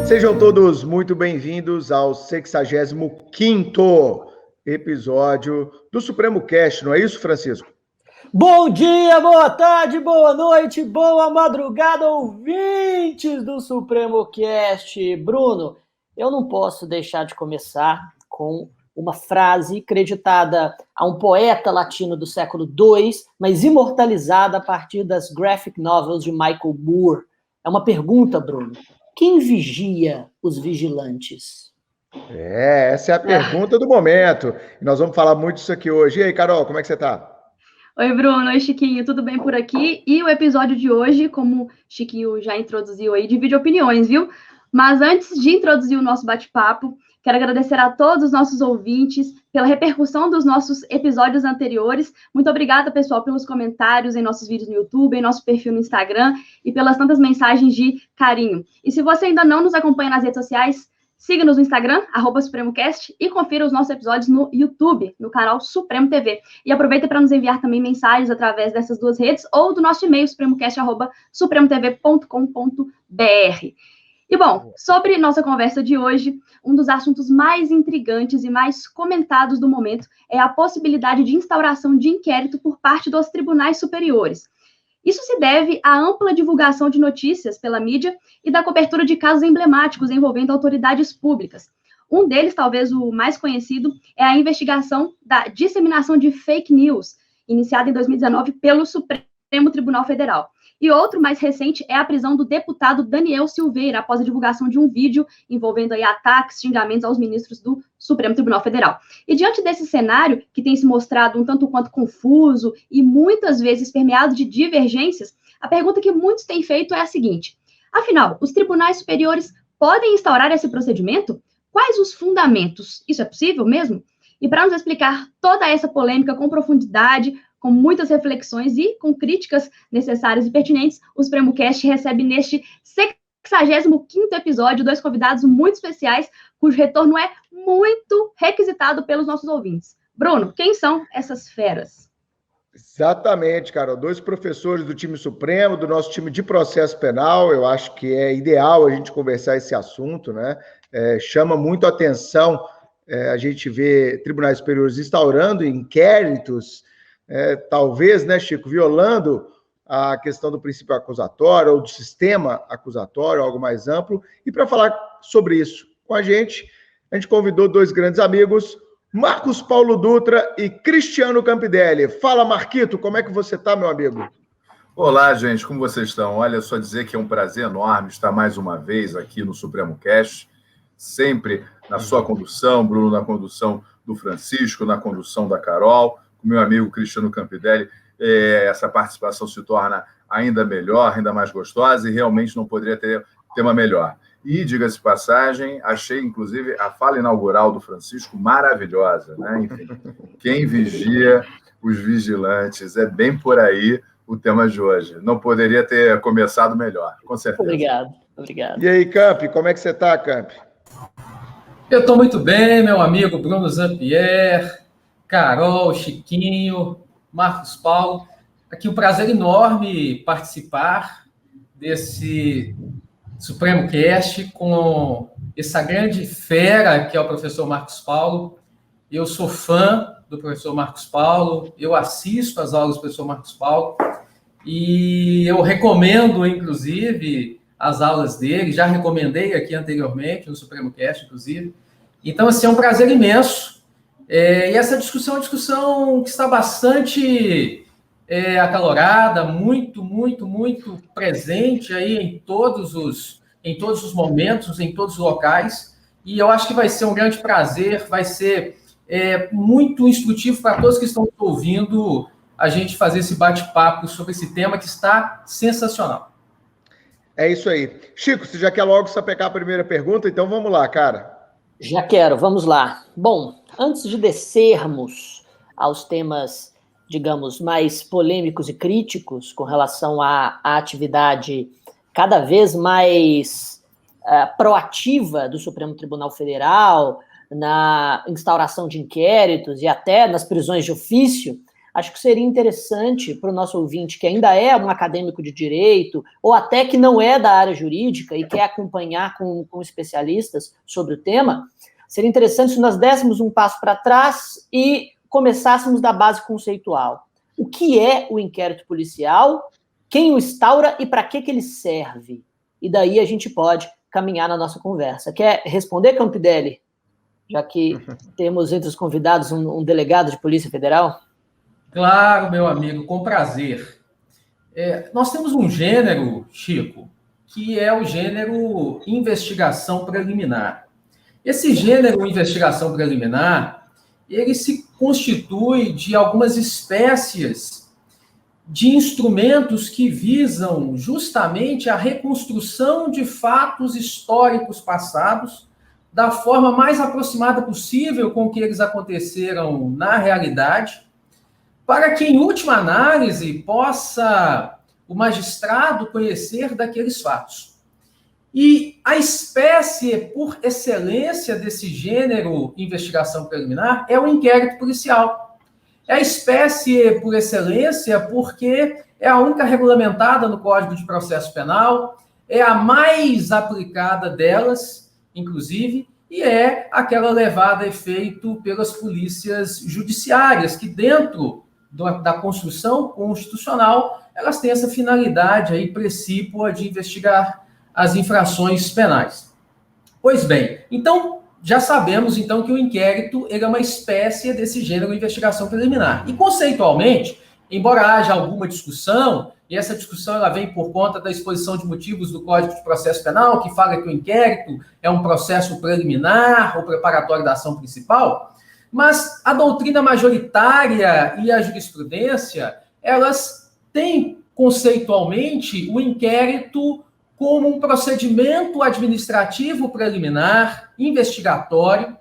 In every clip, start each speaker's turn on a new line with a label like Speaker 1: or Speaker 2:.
Speaker 1: Sejam todos muito bem-vindos ao 65º episódio do Supremo Cast, não é isso, Francisco?
Speaker 2: Bom dia, boa tarde, boa noite, boa madrugada, ouvintes do Supremo Cast. Bruno, eu não posso deixar de começar com uma frase creditada a um poeta latino do século II, mas imortalizada a partir das graphic novels de Michael Moore. É uma pergunta, Bruno. Quem vigia os vigilantes?
Speaker 1: Essa é a pergunta do momento. E nós vamos falar muito disso aqui hoje. E aí, Carol, como é que você tá?
Speaker 3: Oi, Bruno. Oi, Chiquinho. Tudo bem por aqui? E o episódio de hoje, como o Chiquinho já introduziu aí, divide opiniões, viu? Mas antes de introduzir o nosso bate-papo, quero agradecer a todos os nossos ouvintes pela repercussão dos nossos episódios anteriores. Muito obrigada, pessoal, pelos comentários em nossos vídeos no YouTube, em nosso perfil no Instagram e pelas tantas mensagens de carinho. E se você ainda não nos acompanha nas redes sociais, siga-nos no Instagram, @SupremoCast, e confira os nossos episódios no YouTube, no canal Supremo TV. E aproveita para nos enviar também mensagens através dessas duas redes ou do nosso e-mail, supremocast@supremotv.com.br. E, bom, sobre nossa conversa de hoje, um dos assuntos mais intrigantes e mais comentados do momento é a possibilidade de instauração de inquérito por parte dos tribunais superiores. Isso se deve à ampla divulgação de notícias pela mídia e da cobertura de casos emblemáticos envolvendo autoridades públicas. Um deles, talvez o mais conhecido, é a investigação da disseminação de fake news, iniciada em 2019 pelo Supremo Tribunal Federal. E outro, mais recente, é a prisão do deputado Daniel Silveira, após a divulgação de um vídeo envolvendo aí ataques, xingamentos aos ministros do Supremo Tribunal Federal. E diante desse cenário, que tem se mostrado um tanto quanto confuso e muitas vezes permeado de divergências, a pergunta que muitos têm feito é a seguinte: afinal, os tribunais superiores podem instaurar esse procedimento? Quais os fundamentos? Isso é possível mesmo? E para nos explicar toda essa polêmica com profundidade, com muitas reflexões e com críticas necessárias e pertinentes, o Supremo Cast recebe neste 65º episódio dois convidados muito especiais, cujo retorno é muito requisitado pelos nossos ouvintes. Bruno, quem são essas feras?
Speaker 1: Exatamente, Carol. Dois professores do time Supremo, do nosso time de processo penal. Eu acho que é ideal a gente conversar esse assunto, né? Chama muito a atenção a gente ver tribunais superiores instaurando inquéritos, talvez, né, Chico, violando a questão do princípio acusatório ou do sistema acusatório, algo mais amplo. E para falar sobre isso com a gente convidou dois grandes amigos, Marcos Paulo Dutra e Cristiano Campidelli. Fala, Marquito, como é que você está, meu amigo?
Speaker 4: Olá, gente, como vocês estão? Olha, só dizer que é um prazer enorme estar mais uma vez aqui no Supremo Cast, sempre na sua condução, Bruno, na condução do Francisco, na condução da Carol, com meu amigo Cristiano Campidelli. Essa participação se torna ainda melhor, ainda mais gostosa, e realmente não poderia ter tema melhor. E, diga-se de passagem, achei, inclusive, a fala inaugural do Francisco maravilhosa, né? Enfim, quem vigia os vigilantes, é bem por aí o tema de hoje. Não poderia ter começado melhor, com certeza.
Speaker 2: Obrigado.
Speaker 1: E aí, Camp, como é que você está, Camp?
Speaker 5: Eu estou muito bem, meu amigo Bruno Zampier, Carol, Chiquinho, Marcos Paulo. Aqui um prazer enorme participar desse Supremo Cast com essa grande fera que é o professor Marcos Paulo. Eu sou fã do professor Marcos Paulo, eu assisto às aulas do professor Marcos Paulo e eu recomendo, inclusive, as aulas dele, já recomendei aqui anteriormente no Supremo Cast, inclusive. Então, assim, é um prazer imenso. E essa discussão é uma discussão que está bastante acalorada, muito presente aí em todos os momentos, em todos os locais, e eu acho que vai ser um grande prazer, vai ser muito instrutivo para todos que estão ouvindo a gente fazer esse bate-papo sobre esse tema que está sensacional.
Speaker 1: É isso aí. Chico, você já quer logo sapecar a primeira pergunta? Então vamos lá, cara.
Speaker 2: Já quero, vamos lá. Bom, antes de descermos aos temas, digamos, mais polêmicos e críticos com relação à atividade cada vez mais proativa do Supremo Tribunal Federal, na instauração de inquéritos e até nas prisões de ofício, acho que seria interessante para o nosso ouvinte, que ainda é um acadêmico de direito, ou até que não é da área jurídica e quer acompanhar com especialistas sobre o tema, seria interessante se nós dessemos um passo para trás e começássemos da base conceitual. O que é o inquérito policial, quem o instaura e para que ele serve? E daí a gente pode caminhar na nossa conversa. Quer responder, Campidelli? Já que temos entre os convidados um delegado de Polícia Federal?
Speaker 5: Claro, meu amigo, com prazer. Nós temos um gênero, Chico, que é o gênero investigação preliminar. Esse gênero investigação preliminar, ele se constitui de algumas espécies de instrumentos que visam justamente a reconstrução de fatos históricos passados da forma mais aproximada possível com que eles aconteceram na realidade, para que, em última análise, possa o magistrado conhecer daqueles fatos. E a espécie, por excelência desse gênero investigação preliminar, é o inquérito policial. É a espécie, por excelência, porque é a única regulamentada no Código de Processo Penal, é a mais aplicada delas, inclusive, e é aquela levada a efeito pelas polícias judiciárias, que dentro da construção constitucional, elas têm essa finalidade aí precípua de investigar as infrações penais. Pois bem, então, já sabemos então que o inquérito ele é uma espécie desse gênero de investigação preliminar. E conceitualmente, embora haja alguma discussão, e essa discussão ela vem por conta da exposição de motivos do Código de Processo Penal, que fala que o inquérito é um processo preliminar ou preparatório da ação principal, mas a doutrina majoritária e a jurisprudência, elas têm conceitualmente o inquérito como um procedimento administrativo preliminar, investigatório,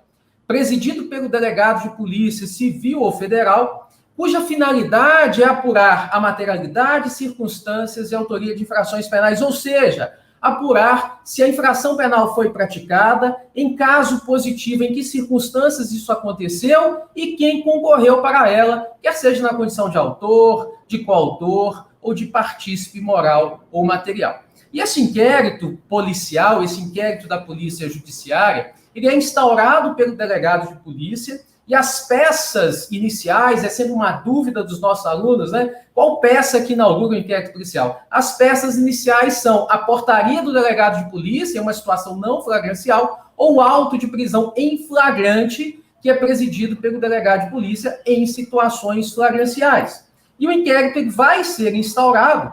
Speaker 5: presidido pelo delegado de polícia civil ou federal, cuja finalidade é apurar a materialidade, circunstâncias e autoria de infrações penais, ou seja, apurar se a infração penal foi praticada, em caso positivo, em que circunstâncias isso aconteceu e quem concorreu para ela, quer seja na condição de autor, de coautor ou de partícipe moral ou material. E esse inquérito policial, esse inquérito da polícia judiciária, ele é instaurado pelo delegado de polícia e as peças iniciais, é sempre uma dúvida dos nossos alunos, né? Qual peça que inaugura o inquérito policial? As peças iniciais são a portaria do delegado de polícia, em uma situação não flagrancial, ou o auto de prisão em flagrante, que é presidido pelo delegado de polícia em situações flagranciais. E o inquérito ele vai ser instaurado,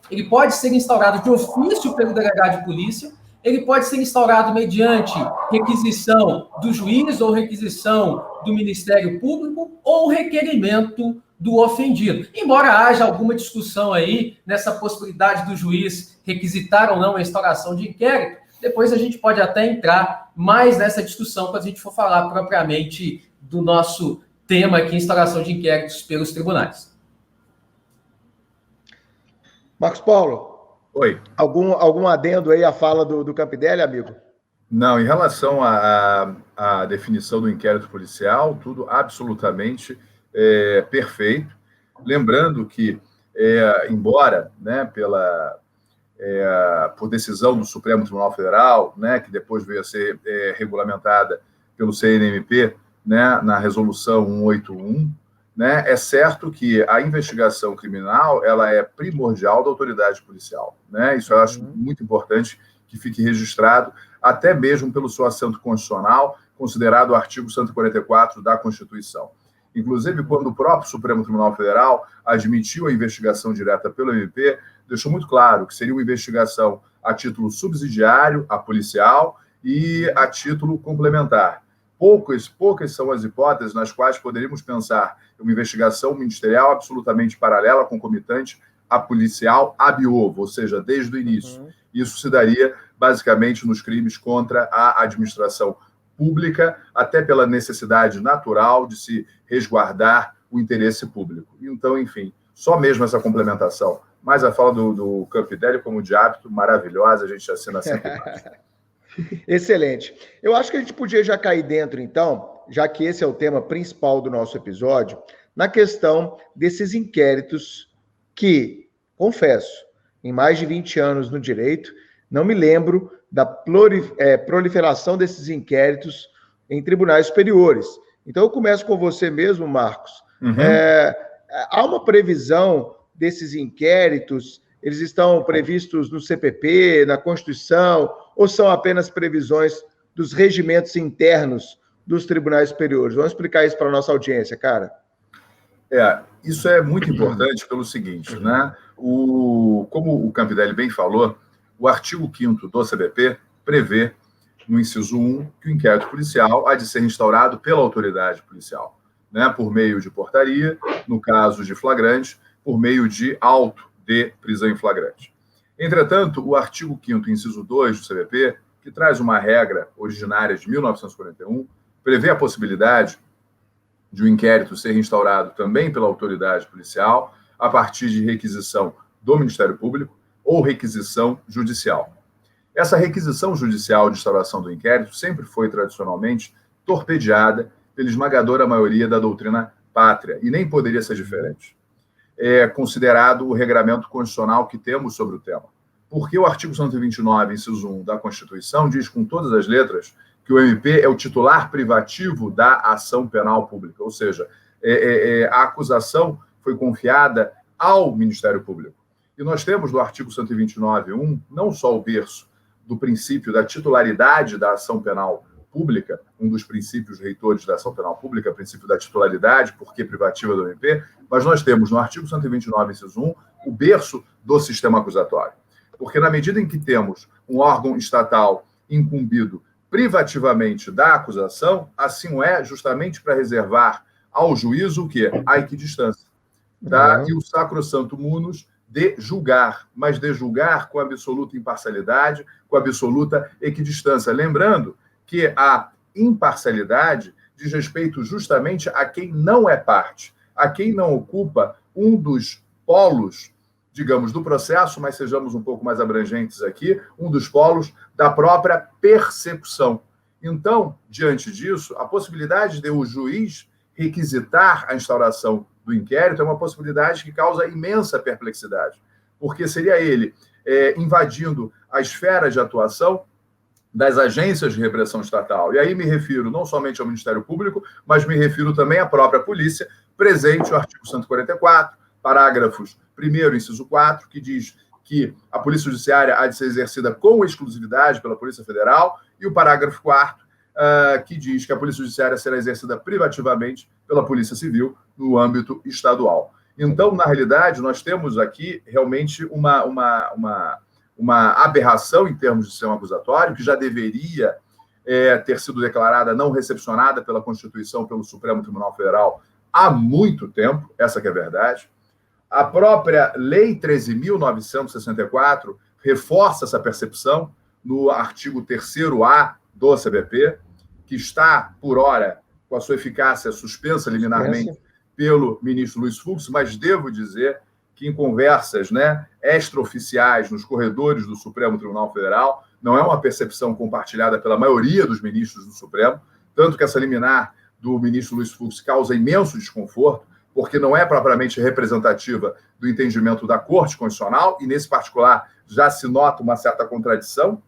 Speaker 5: ele pode ser instaurado de ofício pelo delegado de polícia, ele pode ser instaurado mediante requisição do juiz ou requisição do Ministério Público ou requerimento do ofendido. Embora haja alguma discussão aí nessa possibilidade do juiz requisitar ou não a instauração de inquérito, depois a gente pode até entrar mais nessa discussão quando a gente for falar propriamente do nosso tema aqui, instauração de inquéritos pelos tribunais.
Speaker 1: Marcos Paulo.
Speaker 4: Oi.
Speaker 1: Algum adendo aí à fala do Campidelli, amigo?
Speaker 4: Não, em relação à definição do inquérito policial, tudo absolutamente perfeito. Lembrando que, embora, né, por decisão do Supremo Tribunal Federal, né, que depois veio a ser regulamentada pelo CNMP, né, na resolução 181, né, é certo que a investigação criminal ela é primordial da autoridade policial, né? Isso eu acho muito importante que fique registrado, até mesmo pelo seu assento constitucional, considerado o artigo 144 da Constituição. Inclusive, quando o próprio Supremo Tribunal Federal admitiu a investigação direta pelo MP, deixou muito claro que seria uma investigação a título subsidiário, a policial, e a título complementar. Poucas são as hipóteses nas quais poderíamos pensar uma investigação ministerial absolutamente paralela, concomitante à policial ab ovo, ou seja, desde o início. Isso se daria, basicamente, nos crimes contra a administração pública, até pela necessidade natural de se resguardar o interesse público. Então, enfim, só mesmo essa complementação. Mas a fala do Campidelli, como de hábito, maravilhosa, a gente assina sempre mais.
Speaker 1: Excelente. Eu acho que a gente podia já cair dentro, então, já que esse é o tema principal do nosso episódio, na questão desses inquéritos que, confesso, em mais de 20 anos no direito, não me lembro da proliferação desses inquéritos em tribunais superiores. Então, eu começo com você mesmo, Marcos.
Speaker 4: Uhum.
Speaker 1: Há uma previsão desses inquéritos? Eles estão previstos no CPP, na Constituição, ou são apenas previsões dos regimentos internos dos tribunais superiores? Vamos explicar isso para a nossa audiência, cara.
Speaker 4: Isso é muito importante pelo seguinte, né? Como o Campidelli bem falou, o artigo 5º do CBP prevê, no inciso 1, que o inquérito policial há de ser instaurado pela autoridade policial, né? Por meio de portaria, no caso de flagrante, por meio de auto de prisão em flagrante. Entretanto, o artigo 5º, inciso 2 do CBP, que traz uma regra originária de 1941, prevê a possibilidade de um inquérito ser instaurado também pela autoridade policial a partir de requisição do Ministério Público ou requisição judicial. Essa requisição judicial de instauração do inquérito sempre foi, tradicionalmente, torpedeada pela esmagadora maioria da doutrina pátria, e nem poderia ser diferente. É considerado o regramento constitucional que temos sobre o tema. Porque o artigo 129, inciso 1 da Constituição, diz com todas as letras que o MP é o titular privativo da ação penal pública, ou seja, a acusação foi confiada ao Ministério Público. E nós temos no artigo 129.1 não só o berço do princípio da titularidade da ação penal pública, um dos princípios reitores da ação penal pública, o princípio da titularidade, porque privativa do MP, mas nós temos no artigo 129, inciso 1, o berço do sistema acusatório. Porque na medida em que temos um órgão estatal incumbido privativamente da acusação, assim é justamente para reservar ao juízo o quê? A equidistância. Tá? E o sacrosanto munus de julgar, mas de julgar com absoluta imparcialidade, com absoluta equidistância. Lembrando que a imparcialidade diz respeito justamente a quem não é parte, a quem não ocupa um dos polos, digamos, do processo, mas sejamos um pouco mais abrangentes aqui, um dos polos da própria persecução. Então, diante disso, a possibilidade de o juiz requisitar a instauração do inquérito é uma possibilidade que causa imensa perplexidade, porque seria ele invadindo a esfera de atuação das agências de repressão estatal. E aí me refiro não somente ao Ministério Público, mas me refiro também à própria polícia, presente no artigo 144, parágrafos 1º, inciso 4, que diz que a Polícia Judiciária há de ser exercida com exclusividade pela Polícia Federal, e o parágrafo 4º, que diz que a Polícia Judiciária será exercida privativamente pela Polícia Civil no âmbito estadual. Então, na realidade, nós temos aqui realmente uma aberração em termos de sistema acusatório, que já deveria ter sido declarada não recepcionada pela Constituição, pelo Supremo Tribunal Federal há muito tempo, essa que é a verdade. A própria Lei 13.964 reforça essa percepção no artigo 3º-A do CBP, que está, por hora, com a sua eficácia suspensa liminarmente pelo ministro Luiz Fux, mas devo dizer que em conversas extraoficiais nos corredores do Supremo Tribunal Federal, não é uma percepção compartilhada pela maioria dos ministros do Supremo, tanto que essa liminar do ministro Luiz Fux causa imenso desconforto, porque não é propriamente representativa do entendimento da Corte Constitucional, e nesse particular já se nota uma certa contradição,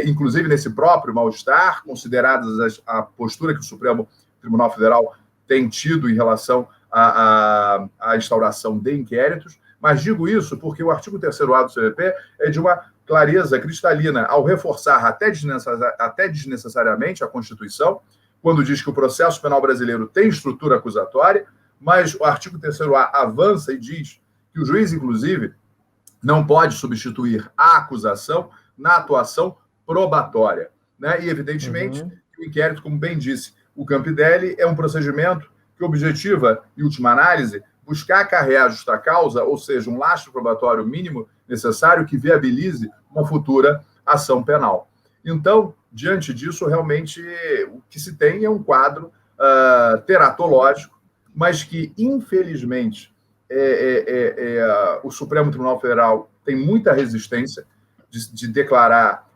Speaker 4: inclusive nesse próprio mal-estar, consideradas a postura que o Supremo Tribunal Federal tem tido em relação à instauração de inquéritos, mas digo isso porque o artigo 3º-A do CPP é de uma clareza cristalina ao reforçar até desnecessariamente a Constituição, quando diz que o processo penal brasileiro tem estrutura acusatória, mas o artigo 3º-A avança e diz que o juiz, inclusive, não pode substituir a acusação na atuação probatória. E, evidentemente, o inquérito, como bem disse o Campidelli, é um procedimento que objetiva, em última análise, buscar acarrear a justa causa, ou seja, um lastro probatório mínimo necessário que viabilize uma futura ação penal. Então, diante disso, realmente, o que se tem é um quadro teratológico, mas que, infelizmente, o Supremo Tribunal Federal tem muita resistência de declarar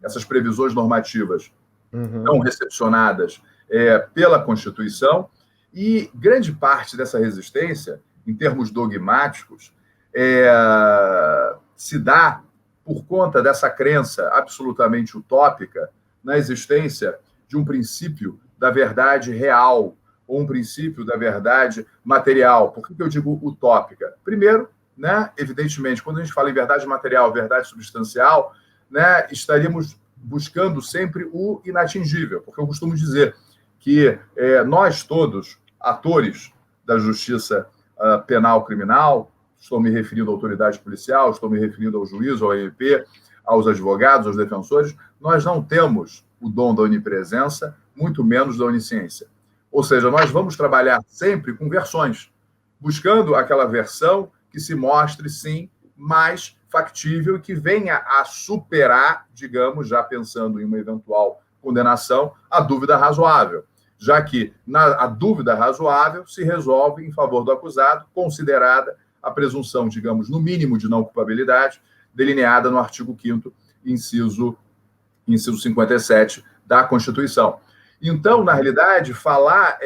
Speaker 4: essas previsões normativas estão recepcionadas pela Constituição, e grande parte dessa resistência, em termos dogmáticos, se dá por conta dessa crença absolutamente utópica na existência de um princípio da verdade real, ou um princípio da verdade material. Por que eu digo utópica? Primeiro, né, evidentemente, quando a gente fala em verdade material, verdade substancial, né, estaríamos buscando sempre o inatingível, porque eu costumo dizer que nós todos, atores da justiça penal criminal, estou me referindo à autoridade policial, estou me referindo ao juiz, ao MP, aos advogados, aos defensores, nós não temos o dom da onipresença, muito menos da onisciência. Ou seja, nós vamos trabalhar sempre com versões, buscando aquela versão que se mostre, sim, mais factível e que venha a superar, digamos, já pensando em uma eventual condenação, a dúvida razoável, já que a dúvida razoável se resolve em favor do acusado, considerada a presunção, digamos, no mínimo de não culpabilidade, delineada no artigo 5º, inciso 57 da Constituição. Então, na realidade, falar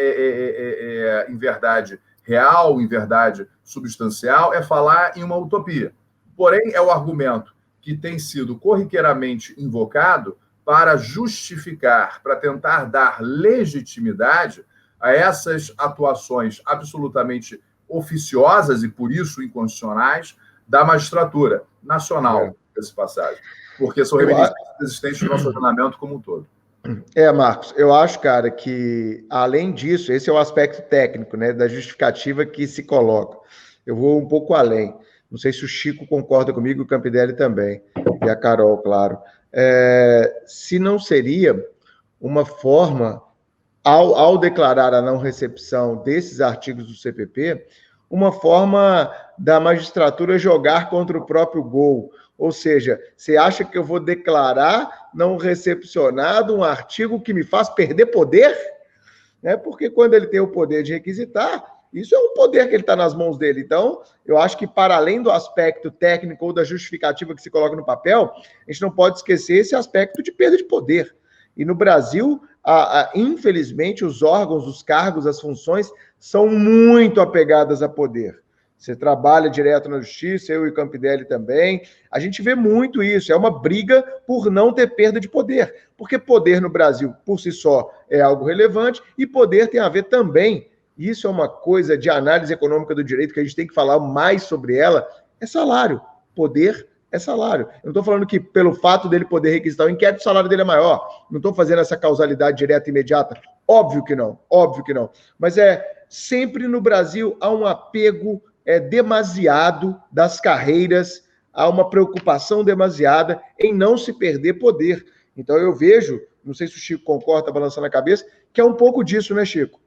Speaker 4: em verdade real, em verdade substancial, é falar em uma utopia. Porém, é o argumento que tem sido corriqueiramente invocado para justificar, para tentar dar legitimidade a essas atuações absolutamente oficiosas e, por isso, inconstitucionais da magistratura nacional, dessa passagem, porque são reminiscências existentes no nosso ordenamento como um todo.
Speaker 1: Marcos, eu acho, cara, que, além disso, esse é o aspecto técnico, né, da justificativa que se coloca. Eu vou um pouco além. Não sei se o Chico concorda comigo, o Campidelli também, e a Carol, claro. Se não seria uma forma, ao declarar a não recepção desses artigos do CPP, uma forma da magistratura jogar contra o próprio gol. Ou seja, você acha que eu vou declarar não recepcionado um artigo que me faz perder poder? Porque quando ele tem o poder de requisitar, isso é um poder que ele está nas mãos dele. Então, eu acho que, para além do aspecto técnico ou da justificativa que se coloca no papel, a gente não pode esquecer esse aspecto de perda de poder. E no Brasil, infelizmente, os órgãos, os cargos, as funções são muito apegadas a poder. Você trabalha direto na justiça, eu e o Campidelli também. A gente vê muito isso. É uma briga por não ter perda de poder. Porque poder no Brasil, por si só, é algo relevante, e poder tem a ver também, isso é uma coisa de análise econômica do direito que a gente tem que falar mais sobre ela, é salário. Poder é salário. Eu não estou falando que, pelo fato dele poder requisitar o inquérito, o salário dele é maior. Não estou fazendo essa causalidade direta e imediata. Óbvio que não. Mas sempre no Brasil há um apego demasiado das carreiras, há uma preocupação demasiada em não se perder poder. Então eu vejo, não sei se o Chico concorda, está balançando a cabeça, que é um pouco disso, né, Chico?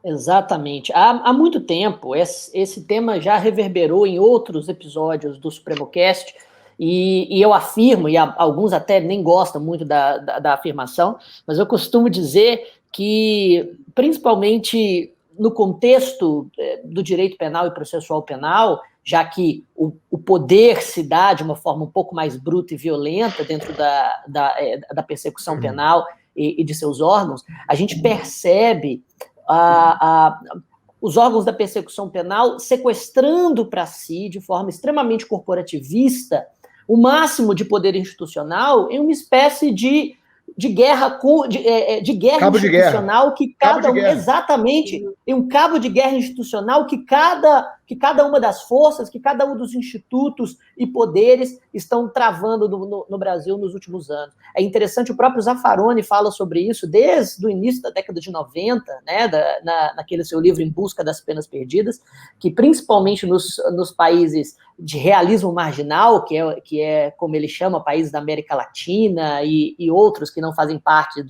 Speaker 2: Exatamente. Há muito tempo, esse tema já reverberou em outros episódios do SupremoCast, e eu afirmo, e alguns até nem gostam muito da afirmação, mas eu costumo dizer que, principalmente no contexto do direito penal e processual penal, já que o poder se dá de uma forma um pouco mais bruta e violenta dentro da persecução penal e de seus órgãos, a gente percebe os órgãos da persecução penal sequestrando para si, de forma extremamente corporativista, o máximo de poder institucional em uma espécie de guerra institucional que cada um, exatamente, em um cabo de guerra institucional que cada uma das forças, que cada um dos institutos e poderes estão travando no Brasil nos últimos anos. É interessante, o próprio Zaffaroni fala sobre isso desde o início da década de 90, né, naquele seu livro Em Busca das Penas Perdidas, que principalmente nos países de realismo marginal, que é como ele chama, países da América Latina e outros que não fazem parte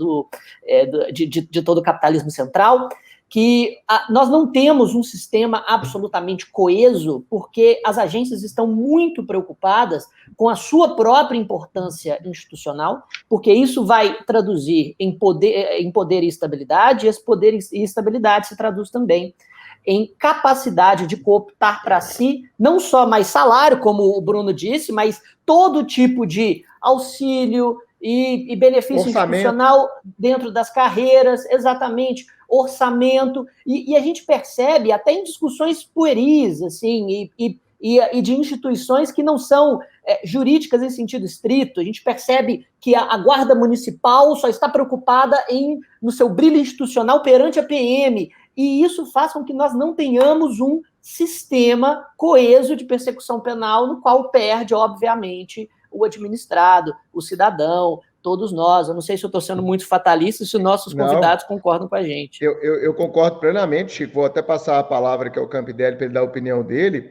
Speaker 2: de todo o capitalismo central, que nós não temos um sistema absolutamente coeso, porque as agências estão muito preocupadas com a sua própria importância institucional, porque isso vai traduzir em poder e estabilidade, e esse poder e estabilidade se traduz também em capacidade de cooptar para si, não só mais salário, como o Bruno disse, mas todo tipo de auxílio, e benefício institucional dentro das carreiras, exatamente, orçamento, e a gente percebe até em discussões pueris, assim, e de instituições que não são jurídicas em sentido estrito. A gente percebe que a Guarda Municipal só está preocupada no seu brilho institucional perante a PM, e isso faz com que nós não tenhamos um sistema coeso de persecução penal, no qual perde, obviamente, o administrado, o cidadão, todos nós. Eu não sei se eu estou sendo muito fatalista, se os nossos convidados concordam com a gente.
Speaker 1: Eu concordo plenamente, Chico. Vou até passar a palavra que é o Campidelli para ele dar a opinião dele.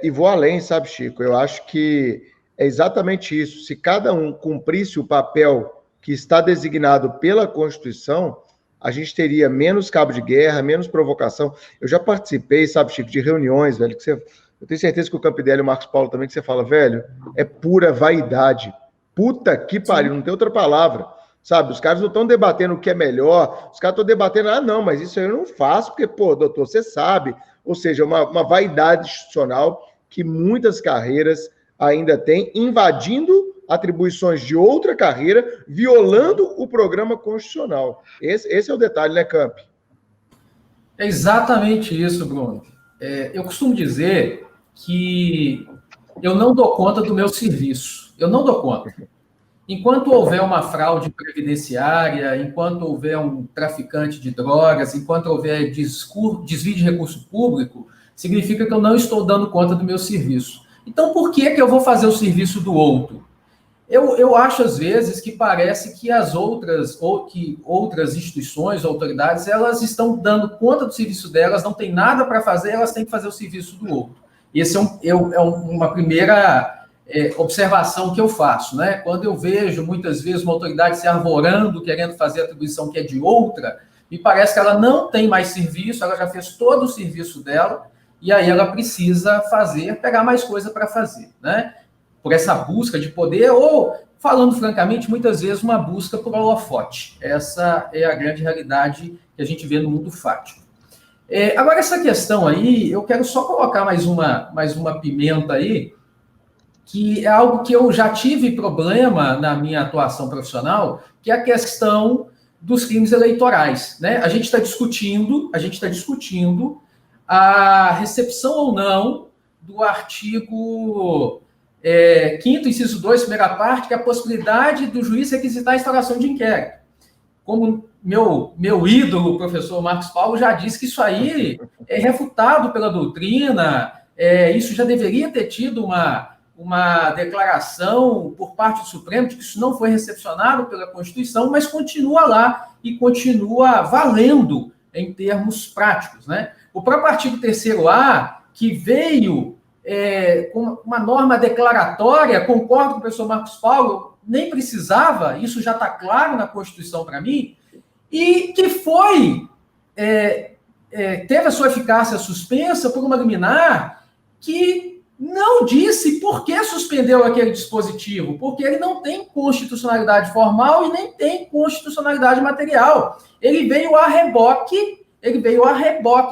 Speaker 1: E vou além, sabe, Chico? Eu acho que é exatamente isso. Se cada um cumprisse o papel que está designado pela Constituição, a gente teria menos cabo de guerra, menos provocação. Eu já participei, sabe, Chico, de reuniões, velho, que eu tenho certeza que o Campidelli e o Marcos Paulo também, que você fala, velho, é pura vaidade. Puta que pariu, não tem outra palavra. Sabe, os caras não estão debatendo o que é melhor, os caras estão debatendo, não, mas isso aí eu não faço, porque, pô, doutor, você sabe. Ou seja, uma vaidade institucional que muitas carreiras ainda têm, invadindo atribuições de outra carreira, violando o programa constitucional. Esse é o detalhe, né, Camp?
Speaker 5: É exatamente isso, Bruno. Eu costumo dizer que eu não dou conta do meu serviço. Eu não dou conta. Enquanto houver uma fraude previdenciária, enquanto houver um traficante de drogas, enquanto houver desvio de recurso público, significa que eu não estou dando conta do meu serviço. Então, por que eu vou fazer o serviço do outro? Eu acho, às vezes, que parece que outras instituições, autoridades, elas estão dando conta do serviço delas, não tem nada para fazer, elas têm que fazer o serviço do outro. Esse é uma primeira observação que eu faço, né? Quando eu vejo, muitas vezes, uma autoridade se arvorando, querendo fazer a atribuição que é de outra, me parece que ela não tem mais serviço, ela já fez todo o serviço dela, e aí ela precisa pegar mais coisa para fazer, né? Por essa busca de poder, ou, falando francamente, muitas vezes uma busca por holofote. Essa é a grande realidade que a gente vê no mundo fático. Agora, essa questão aí, eu quero só colocar mais uma pimenta aí, que é algo que eu já tive problema na minha atuação profissional, que é a questão dos crimes eleitorais, né? A gente está discutindo a recepção ou não do artigo 5º, inciso 2, primeira parte, que é a possibilidade do juiz requisitar a instauração de inquérito. Como meu ídolo, o professor Marcos Paulo, já disse que isso aí é refutado pela doutrina, isso já deveria ter tido uma declaração por parte do Supremo de que isso não foi recepcionado pela Constituição, mas continua lá e continua valendo em termos práticos, né? O próprio artigo 3º-A, que veio com uma norma declaratória, concordo com o professor Marcos Paulo, nem precisava, isso já está claro na Constituição para mim, e que teve a sua eficácia suspensa por uma liminar que não disse por que suspendeu aquele dispositivo, porque ele não tem constitucionalidade formal e nem tem constitucionalidade material. Ele veio a reboque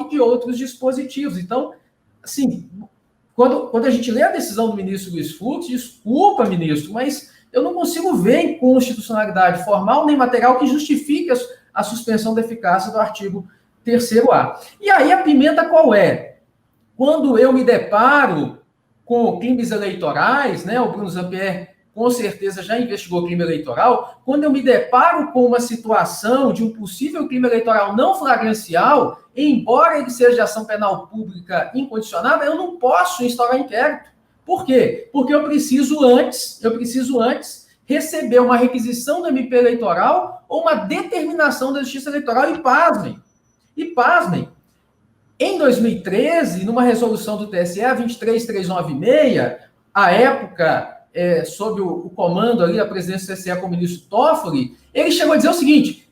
Speaker 5: de outros dispositivos. Então, assim, quando a gente lê a decisão do ministro Luiz Fux, desculpa, ministro, mas eu não consigo ver inconstitucionalidade formal nem material que justifique a suspensão da eficácia do artigo 3º-A. E aí a pimenta qual é? Quando eu me deparo com crimes eleitorais, né, o Bruno Zampier com certeza já investigou crime eleitoral, quando eu me deparo com uma situação de um possível crime eleitoral não flagrancial, embora ele seja de ação penal pública incondicionada, eu não posso instaurar inquérito. Por quê? Porque eu preciso antes receber uma requisição do MP eleitoral ou uma determinação da Justiça Eleitoral e pasmem. Em 2013, numa resolução do TSE, 23396, à época, sob o comando ali da presidência do TSE com o ministro Toffoli, ele chegou a dizer o seguinte: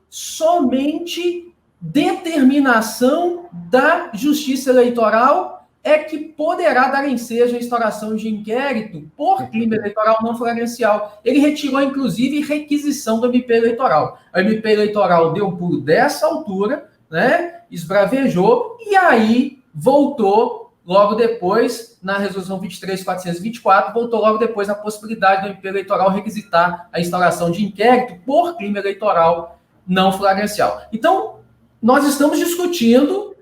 Speaker 5: somente determinação da Justiça Eleitoral é que poderá dar ensejo à instauração de inquérito por crime eleitoral não flagrancial. Ele retirou, inclusive, requisição do MP eleitoral. A MP eleitoral deu um pulo dessa altura, né, esbravejou, e aí voltou logo depois, na resolução 23.424, voltou logo depois a possibilidade do MP eleitoral requisitar a instauração de inquérito por crime eleitoral não flagrancial. Então, nós estamos discutindo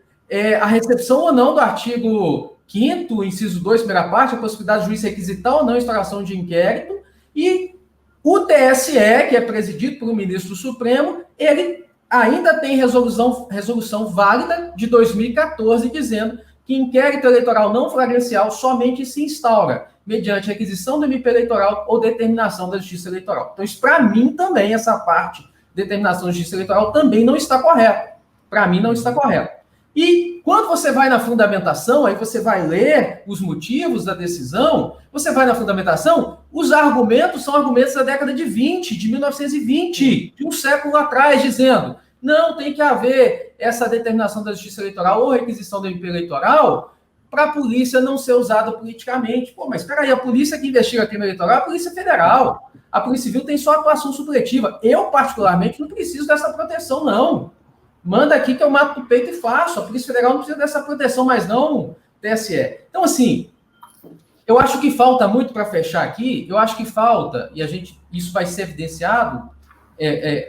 Speaker 5: a recepção ou não do artigo 5º, inciso 2, primeira parte, a possibilidade do juiz requisitar ou não a instauração de inquérito, e o TSE, que é presidido por um ministro do Supremo, ele ainda tem resolução válida de 2014, dizendo que inquérito eleitoral não flagrancial somente se instaura mediante requisição do MP eleitoral ou determinação da Justiça Eleitoral. Então, isso, para mim, também, essa parte, determinação da Justiça Eleitoral, também não está correta. Para mim, não está correto. E quando você vai na fundamentação, aí você vai ler os motivos da decisão, você vai na fundamentação, os argumentos são argumentos da década de 20, de 1920, de um século atrás, dizendo, não, tem que haver essa determinação da Justiça Eleitoral ou requisição do MP eleitoral para a polícia não ser usada politicamente. Pô, mas espera aí, a polícia que investiga crime eleitoral é a Polícia Federal. A Polícia Civil tem só atuação supletiva. Eu, particularmente, não preciso dessa proteção, não. Manda aqui que eu mato do peito e faço. A Polícia Federal não precisa dessa proteção, mas não TSE. Então, assim, eu acho que falta muito para fechar aqui, eu acho que falta, e isso vai ser evidenciado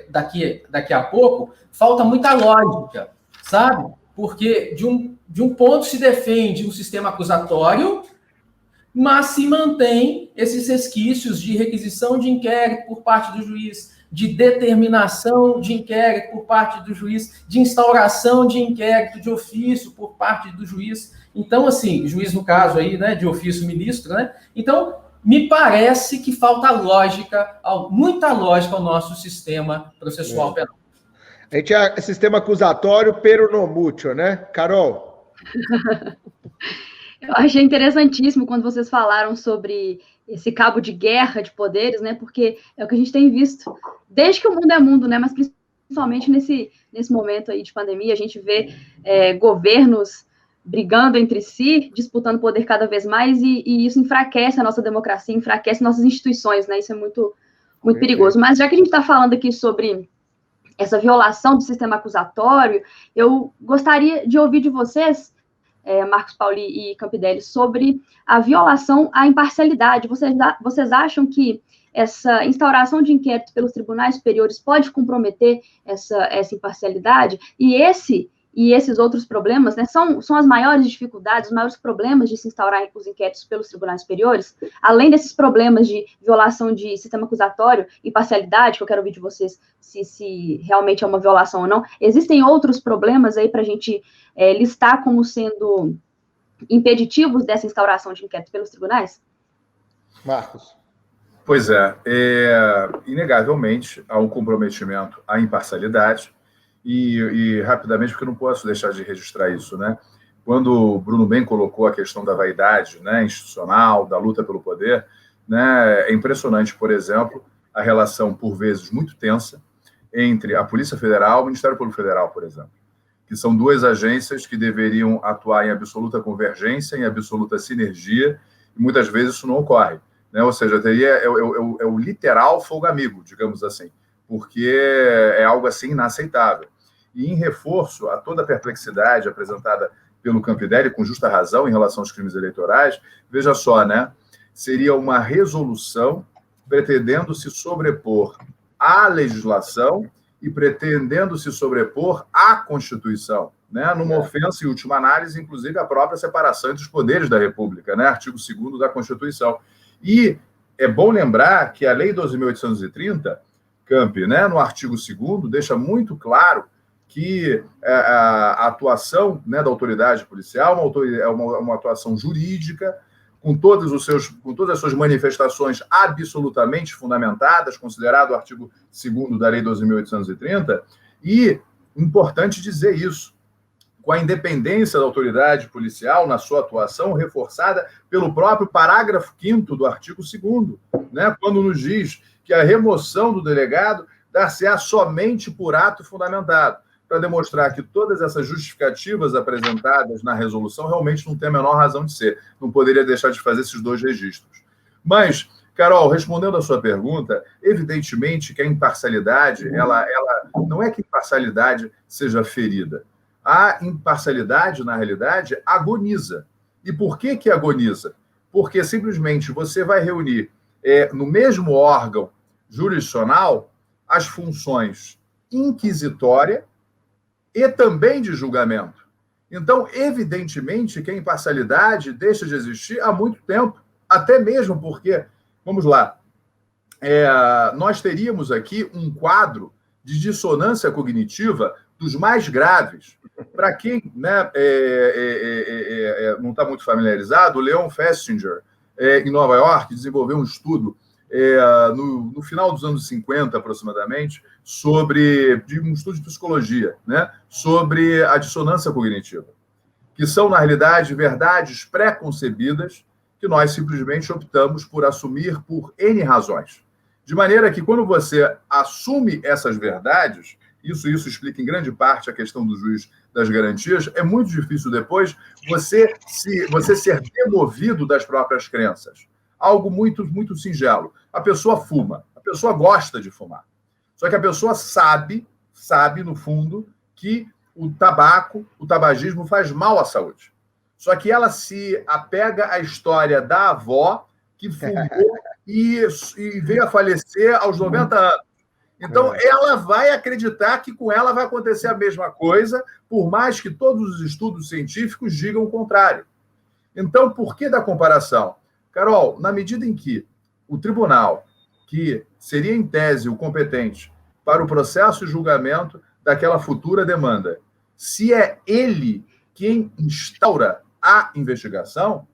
Speaker 5: daqui a pouco, falta muita lógica, sabe? Porque de um ponto se defende um sistema acusatório, mas se mantém esses resquícios de requisição de inquérito por parte do juiz, de determinação de inquérito por parte do juiz, de instauração de inquérito de ofício por parte do juiz. Então, assim, juiz no caso aí, né, de ofício ministro, né? Então, me parece que falta lógica, muita lógica ao nosso sistema processual penal.
Speaker 1: A gente é sistema acusatório pero no mucho, né? Carol?
Speaker 3: Eu achei interessantíssimo quando vocês falaram sobre esse cabo de guerra de poderes, né? Porque é o que a gente tem visto desde que o mundo é mundo, né? Mas principalmente nesse momento aí de pandemia, a gente vê governos brigando entre si, disputando poder cada vez mais, e isso enfraquece a nossa democracia, enfraquece nossas instituições, né? Isso é muito, muito perigoso. Mas já que a gente está falando aqui sobre essa violação do sistema acusatório, eu gostaria de ouvir de vocês, Marcos Pauli e Campidelli, sobre a violação à imparcialidade. Vocês acham que essa instauração de inquérito pelos tribunais superiores pode comprometer essa imparcialidade? E esses outros problemas, né, são as maiores dificuldades, os maiores problemas de se instaurar os inquéritos pelos tribunais superiores, além desses problemas de violação de sistema acusatório e parcialidade, que eu quero ouvir de vocês se realmente é uma violação ou não, existem outros problemas aí para a gente listar como sendo impeditivos dessa instauração de inquérito pelos tribunais?
Speaker 1: Marcos.
Speaker 4: Pois inegavelmente há um comprometimento à imparcialidade, e rapidamente, porque eu não posso deixar de registrar isso, né? Quando o Bruno bem colocou a questão da vaidade, né, institucional, da luta pelo poder, né, é impressionante, por exemplo, a relação, por vezes, muito tensa entre a Polícia Federal e o Ministério Público Federal, por exemplo, que são duas agências que deveriam atuar em absoluta convergência, em absoluta sinergia, e muitas vezes isso não ocorre, né? Ou seja, é o literal fogo amigo, digamos assim, porque é algo assim inaceitável. E em reforço a toda a perplexidade apresentada pelo Campidelli, com justa razão, em relação aos crimes eleitorais, veja só, né? Seria uma resolução pretendendo se sobrepor à legislação e pretendendo se sobrepor à Constituição, né? Numa ofensa, em última análise, inclusive, à própria separação entre os poderes da República, né? Artigo 2º da Constituição. E é bom lembrar que a Lei 12.830, Campi, né, no artigo 2º, deixa muito claro que a atuação, né, da autoridade policial é uma atuação jurídica, com todas as suas manifestações absolutamente fundamentadas, considerado o artigo 2º da Lei 12.830, e, importante dizer isso, com a independência da autoridade policial na sua atuação, reforçada pelo próprio parágrafo 5º do artigo 2º, né, quando nos diz que a remoção do delegado dar-se-á somente por ato fundamentado, para demonstrar que todas essas justificativas apresentadas na resolução realmente não têm a menor razão de ser. Não poderia deixar de fazer esses dois registros. Mas, Carol, respondendo à sua pergunta, evidentemente que a imparcialidade, ela não é que a imparcialidade seja ferida. A imparcialidade, na realidade, agoniza. E por que agoniza? Porque simplesmente você vai reunir no mesmo órgão jurisdicional as funções inquisitória e também de julgamento. Então, evidentemente, que a imparcialidade deixa de existir há muito tempo, até mesmo porque, vamos lá, nós teríamos aqui um quadro de dissonância cognitiva dos mais graves. Para quem, né, não está muito familiarizado, o Leon Festinger, em Nova York, desenvolveu um estudo no final dos anos 50, aproximadamente, um estudo de psicologia, né, sobre a dissonância cognitiva, que são, na realidade, verdades pré-concebidas que nós simplesmente optamos por assumir por N razões. De maneira que, quando você assume essas verdades, isso explica em grande parte a questão do juiz das garantias, é muito difícil depois você ser demovido das próprias crenças. Algo muito, muito singelo. A pessoa fuma, a pessoa gosta de fumar. Só que a pessoa sabe, no fundo, que o tabagismo faz mal à saúde. Só que ela se apega à história da avó que fumou e veio a falecer aos 90 anos. Então, ela vai acreditar que com ela vai acontecer a mesma coisa, por mais que todos os estudos científicos digam o contrário. Então, por que da comparação? Carol, na medida em que o tribunal, que seria em tese o competente para o processo de julgamento daquela futura demanda, se é ele quem instaura a investigação,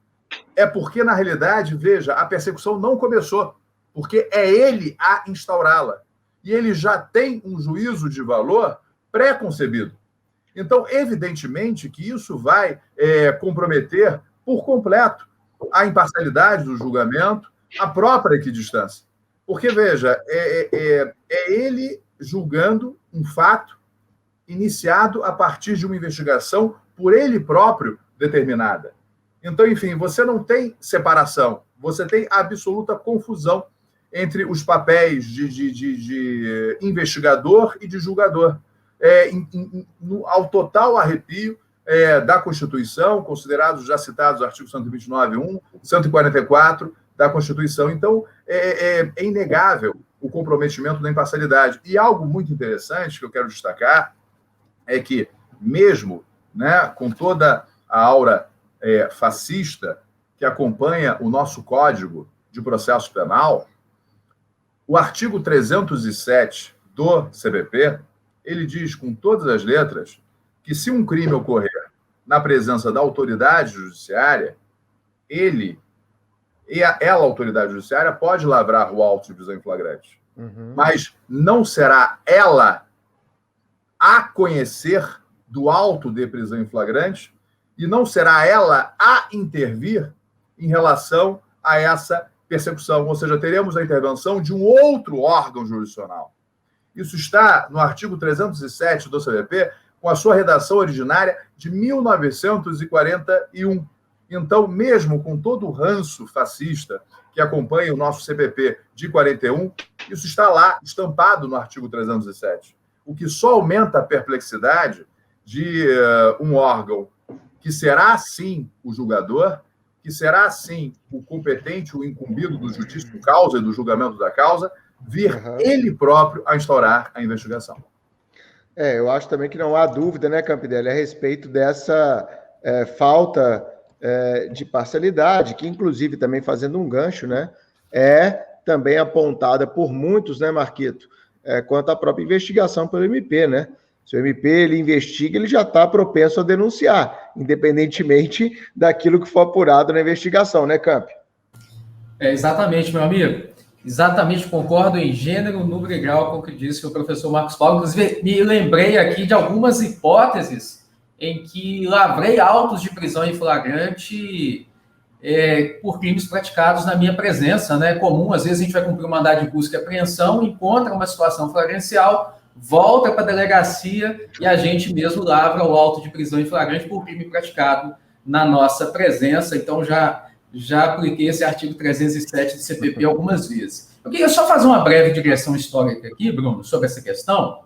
Speaker 4: é porque, na realidade, veja, a persecução não começou, porque é ele a instaurá-la. E ele já tem um juízo de valor pré-concebido. Então, evidentemente que isso vai comprometer por completo a imparcialidade do julgamento, a própria equidistância. Porque, veja, é ele julgando um fato iniciado a partir de uma investigação por ele próprio determinada. Então, enfim, você não tem separação, você tem absoluta confusão entre os papéis de investigador e de julgador. Ao total arrepio da Constituição, considerados já citados artigos 129.1, 144 da Constituição. Então, é inegável o comprometimento da imparcialidade. E algo muito interessante que eu quero destacar é que, mesmo, né, com toda a aura fascista que acompanha o nosso Código de Processo Penal, o artigo 307 do CPP, ele diz com todas as letras que se um crime ocorrer na presença da autoridade judiciária, ela, autoridade judiciária, pode lavrar o auto de prisão em flagrante. Mas não será ela a conhecer do auto de prisão em flagrante e não será ela a intervir em relação a essa persecução, ou seja, teremos a intervenção de um outro órgão jurisdicional. Isso está no artigo 307 do CPP, com a sua redação originária de 1941. Então, mesmo com todo o ranço fascista que acompanha o nosso CPP de 41, isso está lá, estampado no artigo 307. O que só aumenta a perplexidade de um órgão que será, sim, o julgador, que será, sim, o competente, o incumbido do juízo causa e do julgamento da causa, vir ele próprio a instaurar a investigação.
Speaker 1: Eu acho também que não há dúvida, né, Campidelli, a respeito dessa falta de parcialidade, que, inclusive, também fazendo um gancho, né, é também apontada por muitos, né, Marquito, quanto à própria investigação pelo MP, né? Se o MP ele investiga, ele já está propenso a denunciar, independentemente daquilo que for apurado na investigação, né, Camp?
Speaker 5: Exatamente, meu amigo. Exatamente, concordo em gênero, número e grau com o que disse o professor Marcos Paulo. Inclusive, me lembrei aqui de algumas hipóteses em que lavrei autos de prisão em flagrante por crimes praticados na minha presença, né? Comum, às vezes a gente vai cumprir um mandado de busca e apreensão, encontra uma situação flagrancial, volta para a delegacia e a gente mesmo lavra o auto de prisão em flagrante por crime praticado na nossa presença. Então, já apliquei esse artigo 307 do CPP algumas vezes. Eu queria só fazer uma breve digressão histórica aqui, Bruno, sobre essa questão,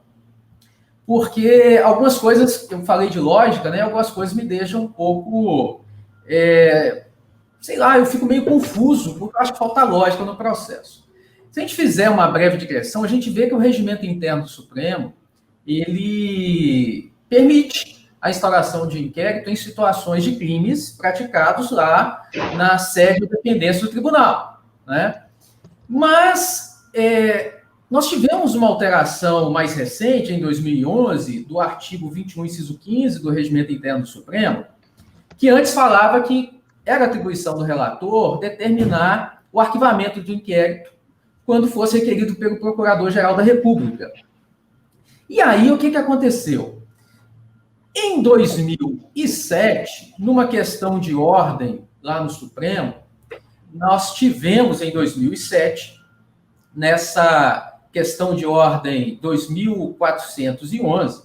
Speaker 5: porque algumas coisas, eu falei de lógica, né? Algumas coisas me deixam um pouco sei lá, eu fico meio confuso, porque eu acho que falta lógica no processo. Se a gente fizer uma breve digressão, a gente vê que o regimento interno do Supremo, ele permite a instauração de inquérito em situações de crimes praticados lá na sede ou dependência do tribunal, né? Mas nós tivemos uma alteração mais recente, em 2011, do artigo 21, inciso 15 do regimento interno do Supremo, que antes falava que era atribuição do relator determinar o arquivamento do inquérito quando fosse requerido pelo Procurador-Geral da República. E aí, o que aconteceu? Em 2007, numa questão de ordem lá no Supremo, nós tivemos, em 2007, nessa questão de ordem 2411,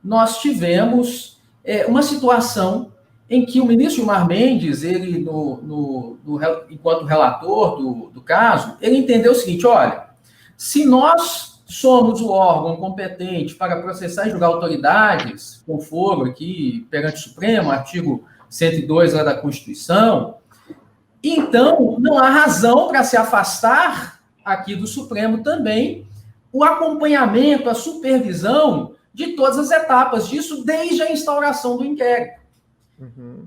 Speaker 5: nós tivemos uma situação em que o ministro Gilmar Mendes, ele, enquanto relator do caso, ele entendeu o seguinte: olha, se nós somos o órgão competente para processar e julgar autoridades, com foro aqui perante o Supremo, artigo 102 lá da Constituição, então não há razão para se afastar aqui do Supremo também o acompanhamento, a supervisão de todas as etapas disso, desde a instauração do inquérito.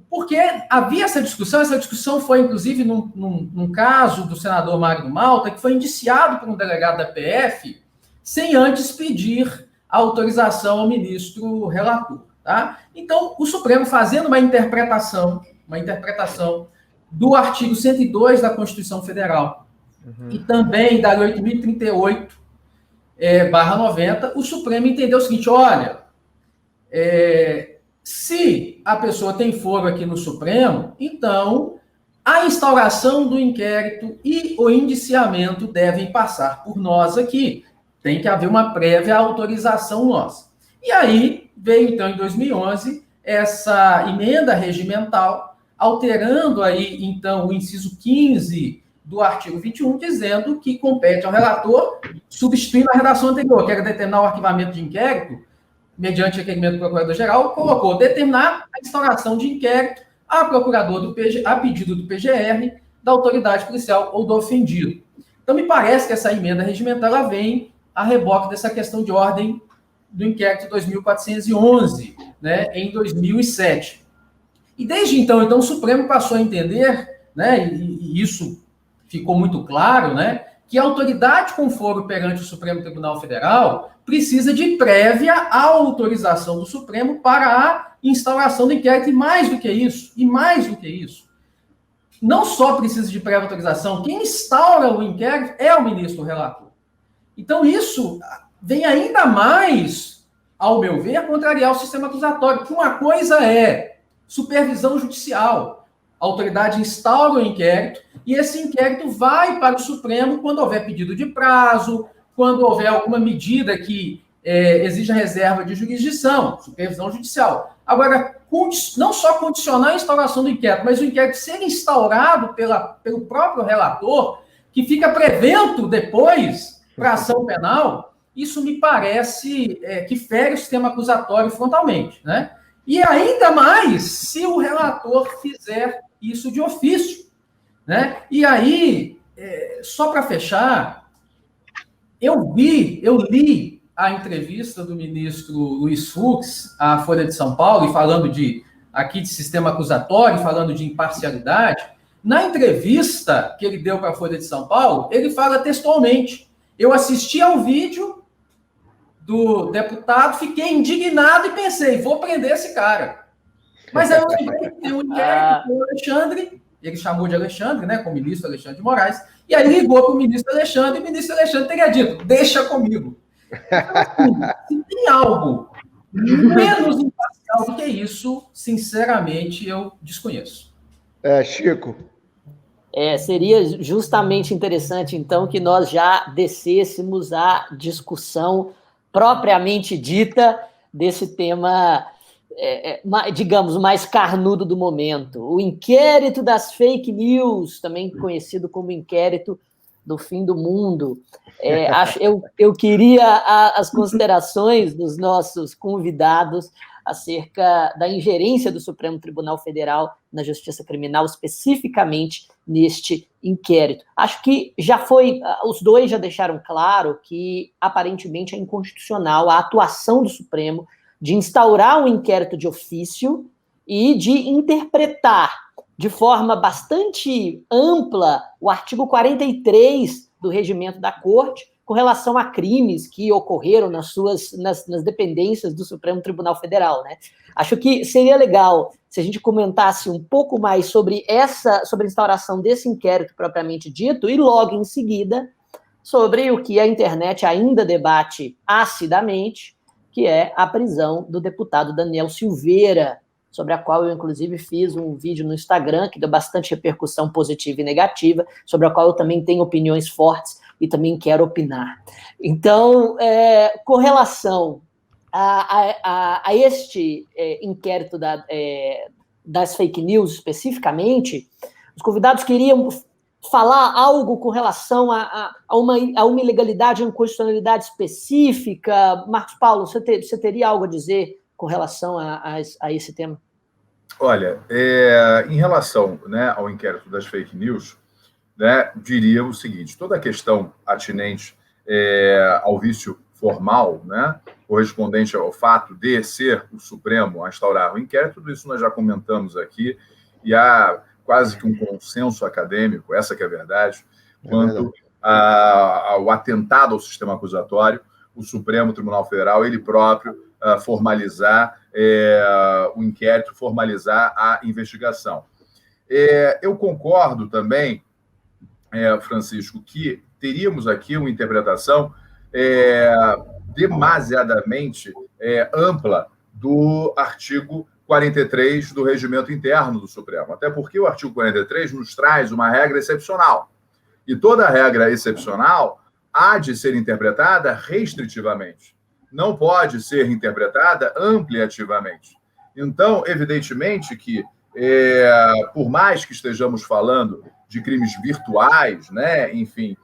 Speaker 5: Porque havia essa discussão foi, inclusive, num caso do senador Magno Malta, que foi indiciado por um delegado da PF, sem antes pedir autorização ao ministro relator. Tá? Então, o Supremo, fazendo uma interpretação do artigo 102 da Constituição Federal e também da Lei 8.038/90, o Supremo entendeu o seguinte: olha, se a pessoa tem foro aqui no Supremo, então a instauração do inquérito e o indiciamento devem passar por nós aqui. Tem que haver uma prévia autorização nossa. E aí veio, então, em 2011, essa emenda regimental, alterando aí, então, o inciso 15 do artigo 21, dizendo que compete ao relator, substituindo a redação anterior, que era determinar o arquivamento de inquérito, mediante requerimento do Procurador-Geral, colocou determinar a instauração de inquérito a pedido do PGR, da autoridade policial ou do ofendido. Então, me parece que essa emenda regimental ela vem a reboque dessa questão de ordem do inquérito 2411, né, em 2007. E desde então, o Supremo passou a entender, né, e isso ficou muito claro, né, que a autoridade com foro perante o Supremo Tribunal Federal precisa de prévia autorização do Supremo para a instauração do inquérito, e mais do que isso, não só precisa de prévia autorização, quem instaura o inquérito é o ministro relator. Então, isso vem ainda mais, ao meu ver, contrariar o sistema acusatório, porque uma coisa é supervisão judicial. A autoridade instaura o inquérito e esse inquérito vai para o Supremo quando houver pedido de prazo, quando houver alguma medida que exija reserva de jurisdição, supervisão judicial. Agora, não só condicionar a instauração do inquérito, mas o inquérito ser instaurado pelo próprio relator, que fica prevento depois para ação penal, isso me parece que fere o sistema acusatório frontalmente, né? E ainda mais se o relator fizer isso de ofício, né? E aí, só para fechar, eu li a entrevista do ministro Luiz Fux à Folha de São Paulo, e falando de sistema acusatório, falando de imparcialidade. Na entrevista que ele deu para a Folha de São Paulo, ele fala textualmente: eu assisti ao vídeo do deputado, fiquei indignado e pensei, vou prender esse cara. Mas aí eu lembrei que tem um inquérito com o Alexandre, ele chamou de Alexandre, né, com o ministro Alexandre de Moraes, e aí ligou para o ministro Alexandre, e o ministro Alexandre teria dito: deixa comigo. Então, assim, se tem algo menos imparcial do que isso, sinceramente, eu desconheço.
Speaker 1: Chico.
Speaker 2: Seria justamente interessante, então, que nós já descêssemos à discussão propriamente dita desse tema, digamos, mais carnudo do momento. O inquérito das fake news, também conhecido como inquérito do fim do mundo. Eu queria as considerações dos nossos convidados acerca da ingerência do Supremo Tribunal Federal na Justiça Criminal, especificamente neste inquérito. Acho que os dois já deixaram claro que, aparentemente, é inconstitucional a atuação do Supremo de instaurar um inquérito de ofício e de interpretar de forma bastante ampla o artigo 43 do regimento da Corte com relação a crimes que ocorreram nas dependências do Supremo Tribunal Federal, né? Acho que seria legal se a gente comentasse um pouco mais sobre a instauração desse inquérito propriamente dito e logo em seguida sobre o que a internet ainda debate acidamente, que é a prisão do deputado Daniel Silveira, sobre a qual eu, inclusive, fiz um vídeo no Instagram, que deu bastante repercussão positiva e negativa, sobre a qual eu também tenho opiniões fortes e também quero opinar. Então, com relação a este inquérito das fake news, especificamente, os convidados queriam falar algo com relação a uma ilegalidade, a uma inconstitucionalidade específica. Marcos Paulo, você teria algo a dizer com relação a esse tema?
Speaker 4: Olha, em relação, né, ao inquérito das fake news, né, diria o seguinte: toda a questão atinente ao vício formal, né, correspondente ao fato de ser o Supremo a instaurar o inquérito, tudo isso nós já comentamos aqui, e há quase que um consenso acadêmico, essa que é a verdade, quanto ao atentado ao sistema acusatório, o Supremo Tribunal Federal, ele próprio, formalizar o inquérito, formalizar a investigação. Eu concordo também, Francisco, que teríamos aqui uma interpretação demasiadamente ampla do artigo 43 do Regimento Interno do Supremo, até porque o artigo 43 nos traz uma regra excepcional, e toda regra excepcional há de ser interpretada restritivamente, não pode ser interpretada ampliativamente. Então, evidentemente que, por mais que estejamos falando de crimes virtuais, né, enfim,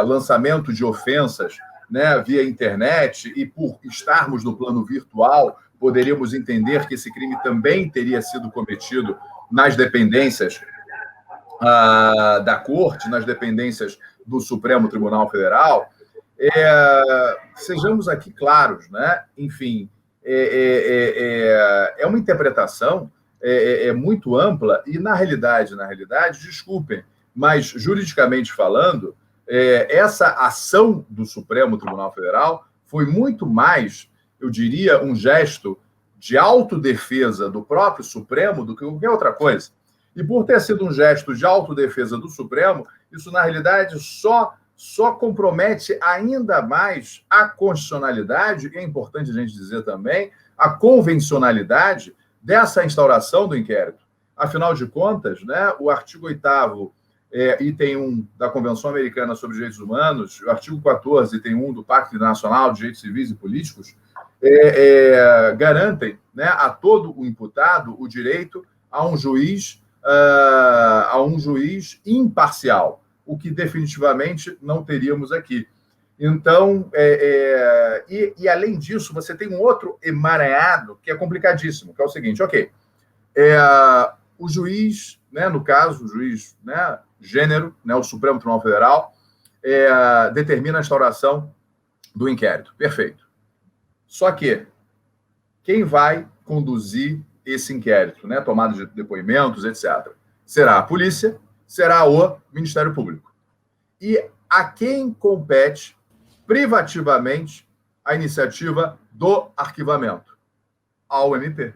Speaker 4: lançamento de ofensas, né, via internet, e por estarmos no plano virtual, poderíamos entender que esse crime também teria sido cometido nas dependências da Corte, nas dependências do Supremo Tribunal Federal. Sejamos aqui claros, né? Enfim, é uma interpretação muito ampla e, na realidade, desculpem, mas juridicamente falando, essa ação do Supremo Tribunal Federal foi muito mais, eu diria, um gesto de autodefesa do próprio Supremo do que qualquer outra coisa. E por ter sido um gesto de autodefesa do Supremo, isso, na realidade, só compromete ainda mais a constitucionalidade, e é importante a gente dizer também, a convencionalidade dessa instauração do inquérito. Afinal de contas, né, o artigo 8º, item 1 da Convenção Americana sobre Direitos Humanos, o artigo 14, item 1 do Pacto Internacional de Direitos Civis e Políticos, garantem, né, a todo o imputado o direito a um juiz imparcial, o que definitivamente não teríamos aqui. Então, e além disso, você tem um outro emaranhado que é complicadíssimo, que é o seguinte: o juiz, né, no caso, o juiz, né, gênero, né, o Supremo Tribunal Federal, determina a instauração do inquérito. Perfeito. Só que quem vai conduzir esse inquérito, né, tomada de depoimentos, etc., será a polícia, será o Ministério Público. E a quem compete privativamente a iniciativa do arquivamento? Ao MP.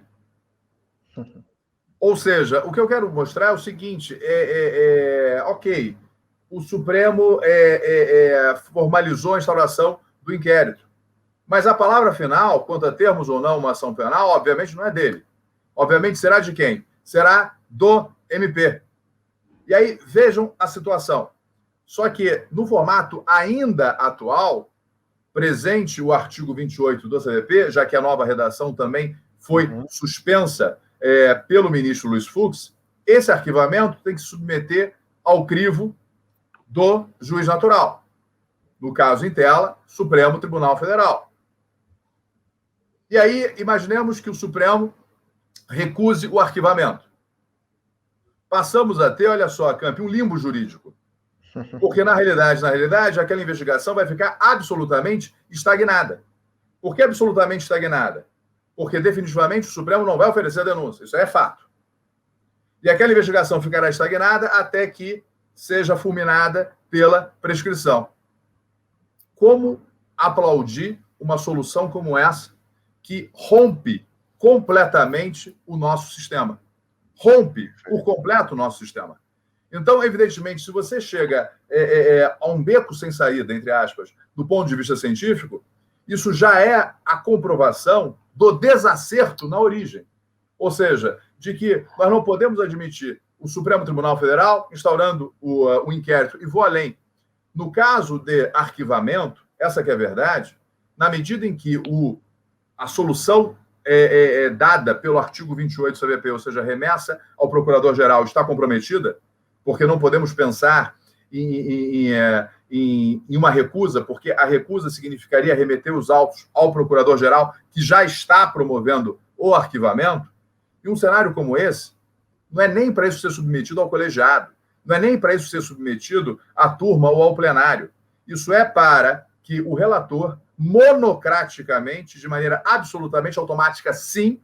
Speaker 4: Ou seja, o que eu quero mostrar é o seguinte: ok, o Supremo formalizou a instauração do inquérito, mas a palavra final, quanto a termos ou não uma ação penal, obviamente não é dele. Obviamente será de quem? Será do MP. E aí, vejam a situação. Só que, no formato ainda atual, presente o artigo 28 do CDP, já que a nova redação também foi suspensa pelo ministro Luiz Fux, esse arquivamento tem que se submeter ao crivo do juiz natural. No caso em tela, Supremo Tribunal Federal. E aí, imaginemos que o Supremo recuse o arquivamento. Passamos a ter, olha só, Campi, um limbo jurídico. Porque, na realidade, aquela investigação vai ficar absolutamente estagnada. Por que absolutamente estagnada? Porque, definitivamente, o Supremo não vai oferecer a denúncia. Isso é fato. E aquela investigação ficará estagnada até que seja fulminada pela prescrição. Como aplaudir uma solução como essa, que rompe completamente o nosso sistema? Rompe por completo o nosso sistema. Então, evidentemente, se você chega a um beco sem saída, entre aspas, do ponto de vista científico, isso já é a comprovação do desacerto na origem. Ou seja, de que nós não podemos admitir o Supremo Tribunal Federal instaurando o inquérito. E vou além. No caso de arquivamento, essa que é a verdade, na medida em que a solução dada pelo artigo 28 do CVP, ou seja, remessa ao Procurador-Geral, está comprometida, porque não podemos pensar em uma recusa, porque a recusa significaria remeter os autos ao Procurador-Geral, que já está promovendo o arquivamento. E um cenário como esse, não é nem para isso ser submetido ao colegiado, não é nem para isso ser submetido à turma ou ao plenário. Isso é para que o relator, monocraticamente, de maneira absolutamente automática, sim,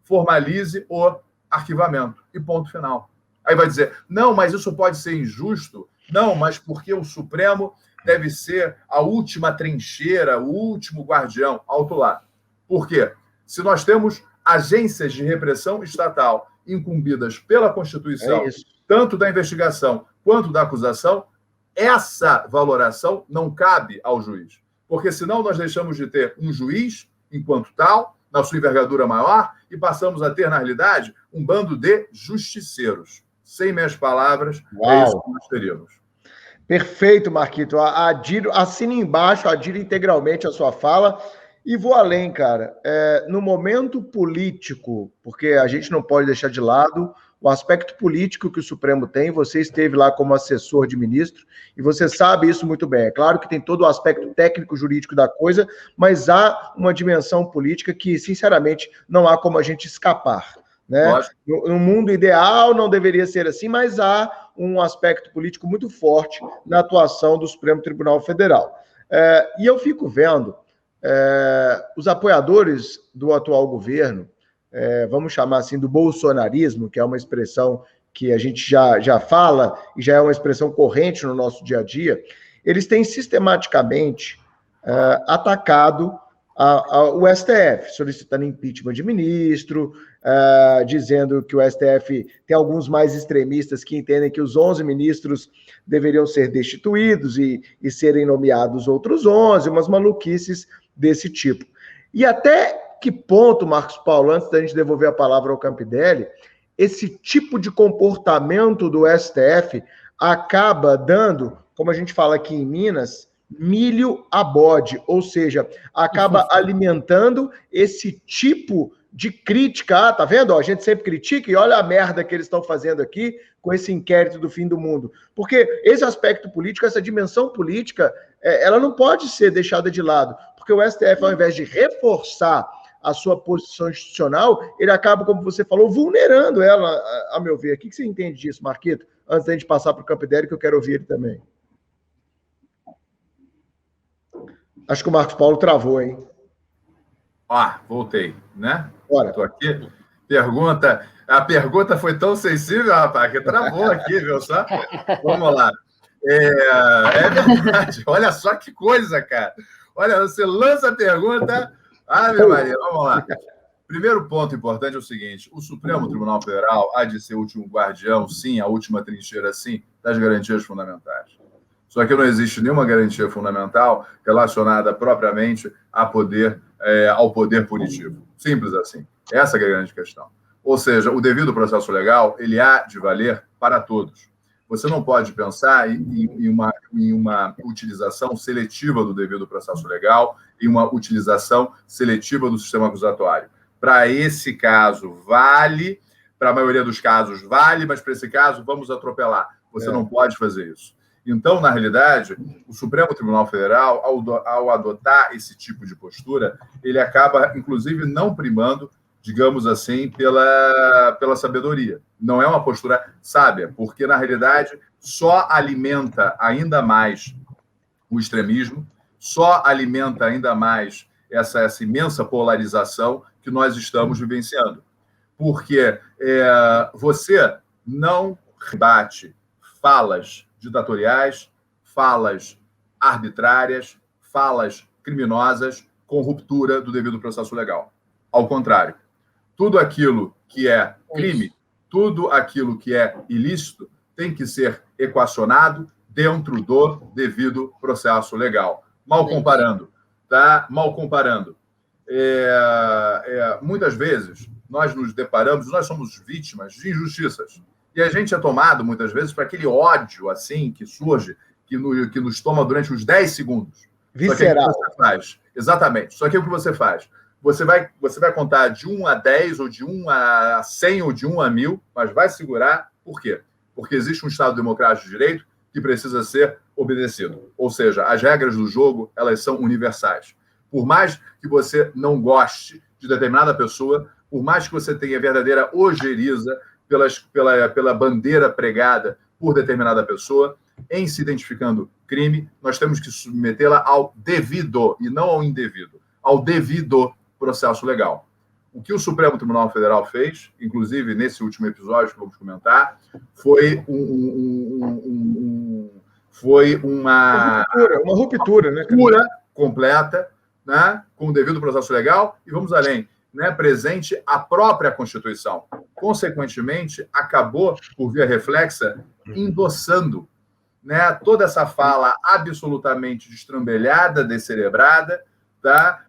Speaker 4: formalize o arquivamento. E ponto final. Aí vai dizer, não, mas isso pode ser injusto. Não, mas porque o Supremo deve ser a última trincheira, o último guardião. Alto lá. Por quê? Se nós temos agências de repressão estatal incumbidas pela Constituição, tanto da investigação quanto da acusação, essa valoração não cabe ao juiz. Porque senão nós deixamos de ter um juiz, enquanto tal, na sua envergadura maior, e passamos a ter, na realidade, um bando de justiceiros. Sem minhas palavras, é isso que nós teríamos.
Speaker 1: Perfeito, Marquito. Assina embaixo, adiro integralmente a sua fala. E vou além, cara. No momento político, porque a gente não pode deixar de lado o aspecto político que o Supremo tem, você esteve lá como assessor de ministro, e você sabe isso muito bem. É claro que tem todo o aspecto técnico-jurídico da coisa, mas há uma dimensão política que, sinceramente, não há como a gente escapar. Né? No mundo ideal não deveria ser assim, mas há um aspecto político muito forte na atuação do Supremo Tribunal Federal. E eu fico vendo os apoiadores do atual governo, vamos chamar assim, do bolsonarismo, que é uma expressão que a gente já fala e já é uma expressão corrente no nosso dia a dia, eles têm sistematicamente atacado o STF, solicitando impeachment de ministro, dizendo que o STF tem alguns mais extremistas que entendem que os 11 ministros deveriam ser destituídos e serem nomeados outros 11, umas maluquices desse tipo. E até que ponto, Marcos Paulo, antes da gente devolver a palavra ao Campidelli, esse tipo de comportamento do STF acaba dando, como a gente fala aqui em Minas, milho a bode, ou seja, acaba alimentando esse tipo de crítica. Tá vendo? A gente sempre critica e olha a merda que eles estão fazendo aqui com esse inquérito do fim do mundo. Porque esse aspecto político, essa dimensão política, ela não pode ser deixada de lado, porque o STF, ao invés de reforçar a sua posição institucional, ele acaba, como você falou, vulnerando ela, a meu ver. O que você entende disso, Marquito? Antes da gente passar para o Campidelli, que eu quero ouvir ele também. Acho que o Marcos Paulo travou, hein?
Speaker 4: Voltei, né?
Speaker 1: Bora.
Speaker 4: Estou aqui. A pergunta foi tão sensível, rapaz, que travou aqui, viu só? Vamos lá. É verdade. Olha só que coisa, cara. Olha, você lança a pergunta... Ave Maria, vamos lá. Primeiro ponto importante é o seguinte: o Supremo Tribunal Federal há de ser o último guardião, sim, a última trincheira, sim, das garantias fundamentais. Só que não existe nenhuma garantia fundamental relacionada propriamente ao poder punitivo. Simples assim. Essa é a grande questão. Ou seja, o devido processo legal, ele há de valer para todos. Você não pode pensar em uma utilização seletiva do devido processo legal, em uma utilização seletiva do sistema acusatório. Para esse caso, vale, para a maioria dos casos, vale, mas para esse caso, vamos atropelar. Você não pode fazer isso. Então, na realidade, o Supremo Tribunal Federal, ao adotar esse tipo de postura, ele acaba, inclusive, não primando, digamos assim, pela sabedoria. Não é uma postura sábia, porque, na realidade, só alimenta ainda mais o extremismo, só alimenta ainda mais essa imensa polarização que nós estamos vivenciando. Porque você não rebate falas ditatoriais, falas arbitrárias, falas criminosas com ruptura do devido processo legal. Ao contrário, tudo aquilo que é crime, tudo aquilo que é ilícito tem que ser equacionado dentro do devido processo legal. Mal comparando, tá? Mal comparando. Muitas vezes nós nos deparamos, nós somos vítimas de injustiças. E a gente é tomado, muitas vezes, para aquele ódio assim que surge, que nos toma durante uns 10 segundos.
Speaker 1: Visceral.
Speaker 4: Só que o que você faz? Exatamente. Só que o que você faz? Você vai contar de 1 a 10, ou de 1 a 100, ou de 1 a 1000, mas vai segurar. Por quê? Porque existe um Estado democrático de direito que precisa ser obedecido. Ou seja, as regras do jogo, elas são universais. Por mais que você não goste de determinada pessoa, por mais que você tenha verdadeira ojeriza pela bandeira pregada por determinada pessoa, em se identificando crime, nós temos que submetê-la ao devido, e não ao indevido, ao devido processo legal. O que o Supremo Tribunal Federal fez, inclusive nesse último episódio que vamos comentar, foi uma
Speaker 1: ruptura, né?
Speaker 4: Ruptura completa, né, com o devido processo legal, e vamos além, né, presente a própria Constituição. Consequentemente, acabou, por via reflexa, endossando, né, toda essa fala absolutamente destrambelhada, descerebrada, tá,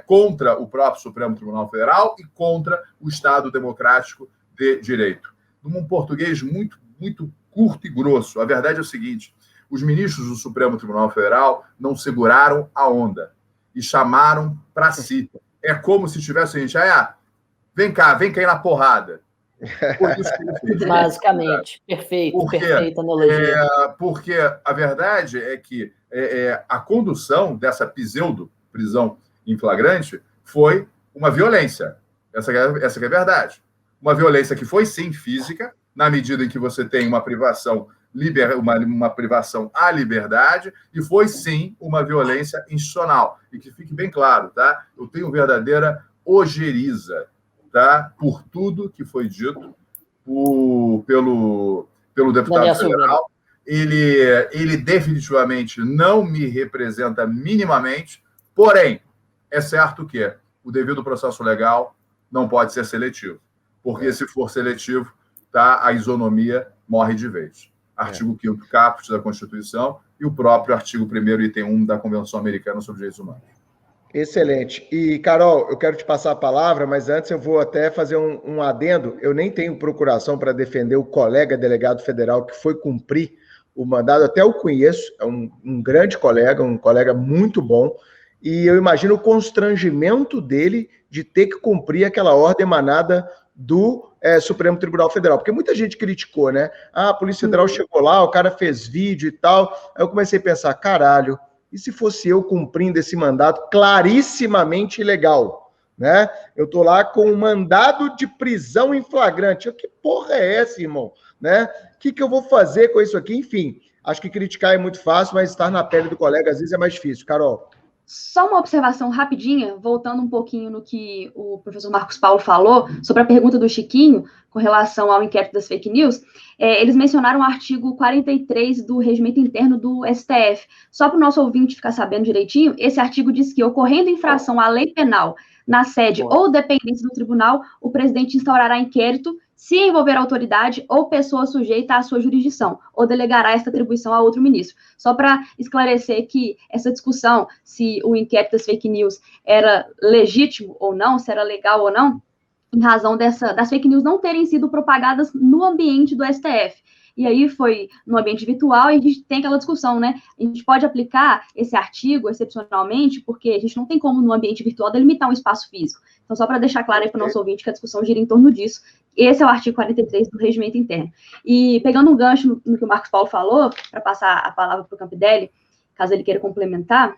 Speaker 4: contra o próprio Supremo Tribunal Federal e contra o Estado Democrático de Direito. Num português muito, muito curto e grosso, a verdade é o seguinte: os ministros do Supremo Tribunal Federal não seguraram a onda e chamaram para si. É como se tivesse a gente, vem cá aí na porrada.
Speaker 2: Por isso que ele fez. Basicamente, perfeita analogia.
Speaker 4: Porque a verdade é que a condução dessa pseudo-prisão em flagrante foi uma violência. Essa que é a verdade. Uma violência que foi, sim, física, na medida em que você tem uma privação à liberdade, e foi, sim, uma violência institucional. E que fique bem claro, tá? Eu tenho verdadeira ojeriza, tá? Por tudo que foi dito pelo deputado federal. Ele definitivamente não me representa minimamente, porém, é certo que o devido processo legal não pode ser seletivo, porque se for seletivo, tá, a isonomia morre de vez. Artigo 5º caput da Constituição e o próprio artigo 1º, item 1 da Convenção Americana sobre Direitos Humanos.
Speaker 1: Excelente. E, Carol, eu quero te passar a palavra, mas antes eu vou até fazer um adendo. Eu nem tenho procuração para defender o colega delegado federal que foi cumprir o mandado, até eu conheço, é um grande colega, um colega muito bom, e eu imagino o constrangimento dele de ter que cumprir aquela ordem emanada do Supremo Tribunal Federal, porque muita gente criticou, né? A Polícia Federal chegou lá, o cara fez vídeo e tal. Aí eu comecei a pensar, caralho, e se fosse eu cumprindo esse mandato clarissimamente ilegal, né? Eu tô lá com um mandado de prisão em flagrante. Que porra é essa, irmão? Né? O que eu vou fazer com isso aqui? Enfim, acho que criticar é muito fácil, mas estar na pele do colega às vezes é mais difícil. Carol.
Speaker 3: Só uma observação rapidinha, voltando um pouquinho no que o professor Marcos Paulo falou sobre a pergunta do Chiquinho com relação ao inquérito das fake news. Eles mencionaram o artigo 43 do Regimento Interno do STF. Só para o nosso ouvinte ficar sabendo direitinho, esse artigo diz que, ocorrendo infração à lei penal na sede ou dependência do tribunal, o presidente instaurará inquérito se envolver autoridade ou pessoa sujeita à sua jurisdição, ou delegará esta atribuição a outro ministro. Só para esclarecer que essa discussão, se o inquérito das fake news era legítimo ou não, se era legal ou não, em razão das fake news não terem sido propagadas no ambiente do STF. E aí foi no ambiente virtual e a gente tem aquela discussão, né? A gente pode aplicar esse artigo excepcionalmente, porque a gente não tem como no ambiente virtual delimitar um espaço físico. Então, só para deixar claro aí para o nosso ouvinte que a discussão gira em torno disso, esse é o artigo 43 do Regimento Interno. E pegando um gancho no que o Marcos Paulo falou, para passar a palavra para o Campidelli, caso ele queira complementar,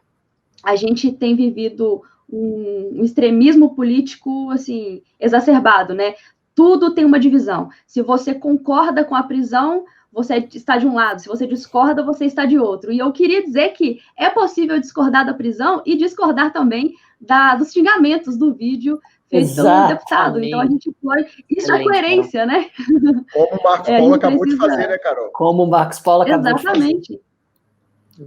Speaker 3: a gente tem vivido um extremismo político, assim, exacerbado, né? Tudo tem uma divisão. Se você concorda com a prisão, você está de um lado. Se você discorda, você está de outro. E eu queria dizer que é possível discordar da prisão e discordar também dos xingamentos do vídeo feito pelo deputado. Então, a gente pode... Isso é coerência, né?
Speaker 1: Como o Marcos Paulo acabou de fazer, né, Carol?
Speaker 2: Como o Marcos Paulo acabou de fazer.
Speaker 3: Exatamente.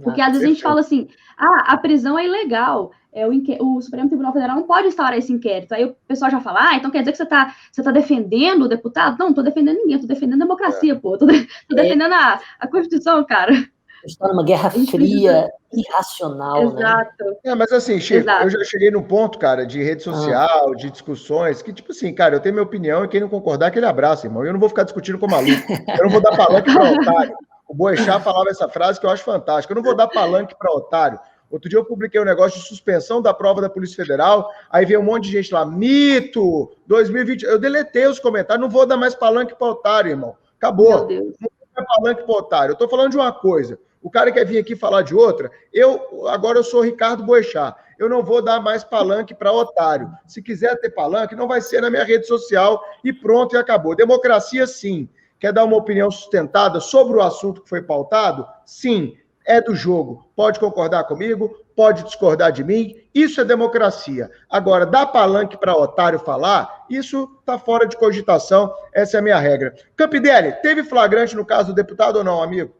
Speaker 3: Porque às vezes a gente fala assim, a prisão é ilegal, o Supremo Tribunal Federal não pode instaurar esse inquérito. Aí o pessoal já fala, então quer dizer que você tá defendendo o deputado? Não estou defendendo ninguém, estou defendendo a democracia, pô. Tô defendendo a Constituição, cara.
Speaker 2: Está numa guerra fria, irracional,
Speaker 3: Exato.
Speaker 2: né?
Speaker 1: Mas assim, Chico, eu já cheguei num ponto, cara, de rede social, de discussões, que tipo assim, cara, eu tenho minha opinião e quem não concordar, aquele abraço, irmão. Eu não vou ficar discutindo com maluco. Eu não vou dar palanque para otário. O Boechat falava essa frase que eu acho fantástica. Eu não vou dar palanque para otário. Outro dia eu publiquei um negócio de suspensão da prova da Polícia Federal, aí veio um monte de gente lá, mito, 2020. Eu deletei os comentários, não vou dar mais palanque para otário, irmão. Acabou. Meu Deus. Não vou dar palanque para otário. Eu estou falando de uma coisa. O cara quer vir aqui falar de outra. Agora eu sou Ricardo Boechat. Eu não vou dar mais palanque para otário. Se quiser ter palanque, não vai ser na minha rede social e pronto, e acabou. Democracia, sim. Quer dar uma opinião sustentada sobre o assunto que foi pautado? Sim, é do jogo. Pode concordar comigo, pode discordar de mim. Isso é democracia. Agora, dar palanque para otário falar, isso está fora de cogitação. Essa é a minha regra. Campidelli, teve flagrante no caso do deputado ou não, amigo?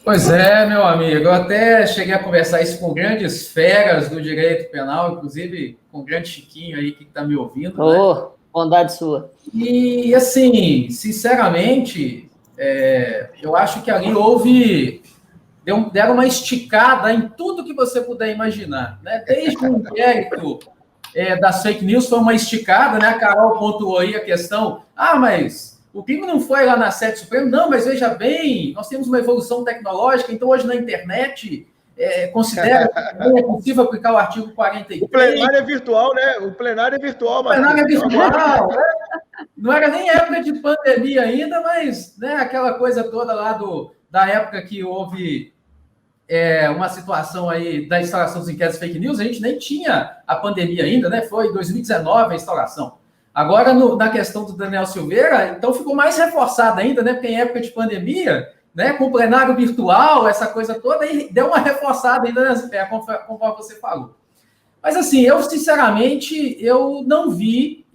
Speaker 5: Pois é, meu amigo. Eu até cheguei a conversar isso com grandes feras do direito penal, inclusive com o grande Chiquinho aí que está me ouvindo. Né?
Speaker 2: Bondade sua.
Speaker 5: E, assim, sinceramente, eu acho que ali deram uma esticada em tudo que você puder imaginar. Né? Desde o inquérito das fake news foi uma esticada, né? A Carol pontuou aí a questão, mas o crime não foi lá na sede suprema. Não, mas veja bem, nós temos uma evolução tecnológica, então hoje na internet... considera que é possível aplicar o artigo 43.
Speaker 1: O plenário é virtual, né? O plenário é virtual,
Speaker 5: Marcos. O plenário é virtual. Né? Não era nem época de pandemia ainda, mas né, aquela coisa toda lá da época que houve uma situação aí da instalação dos inquéritos fake news, a gente nem tinha a pandemia ainda, né? Foi em 2019 a instalação. Agora, na questão do Daniel Silveira, então ficou mais reforçado ainda, né? Porque em época de pandemia... Né, com o plenário virtual, essa coisa toda, e deu uma reforçada ainda, conforme você falou. Mas, assim, eu, sinceramente, eu não vi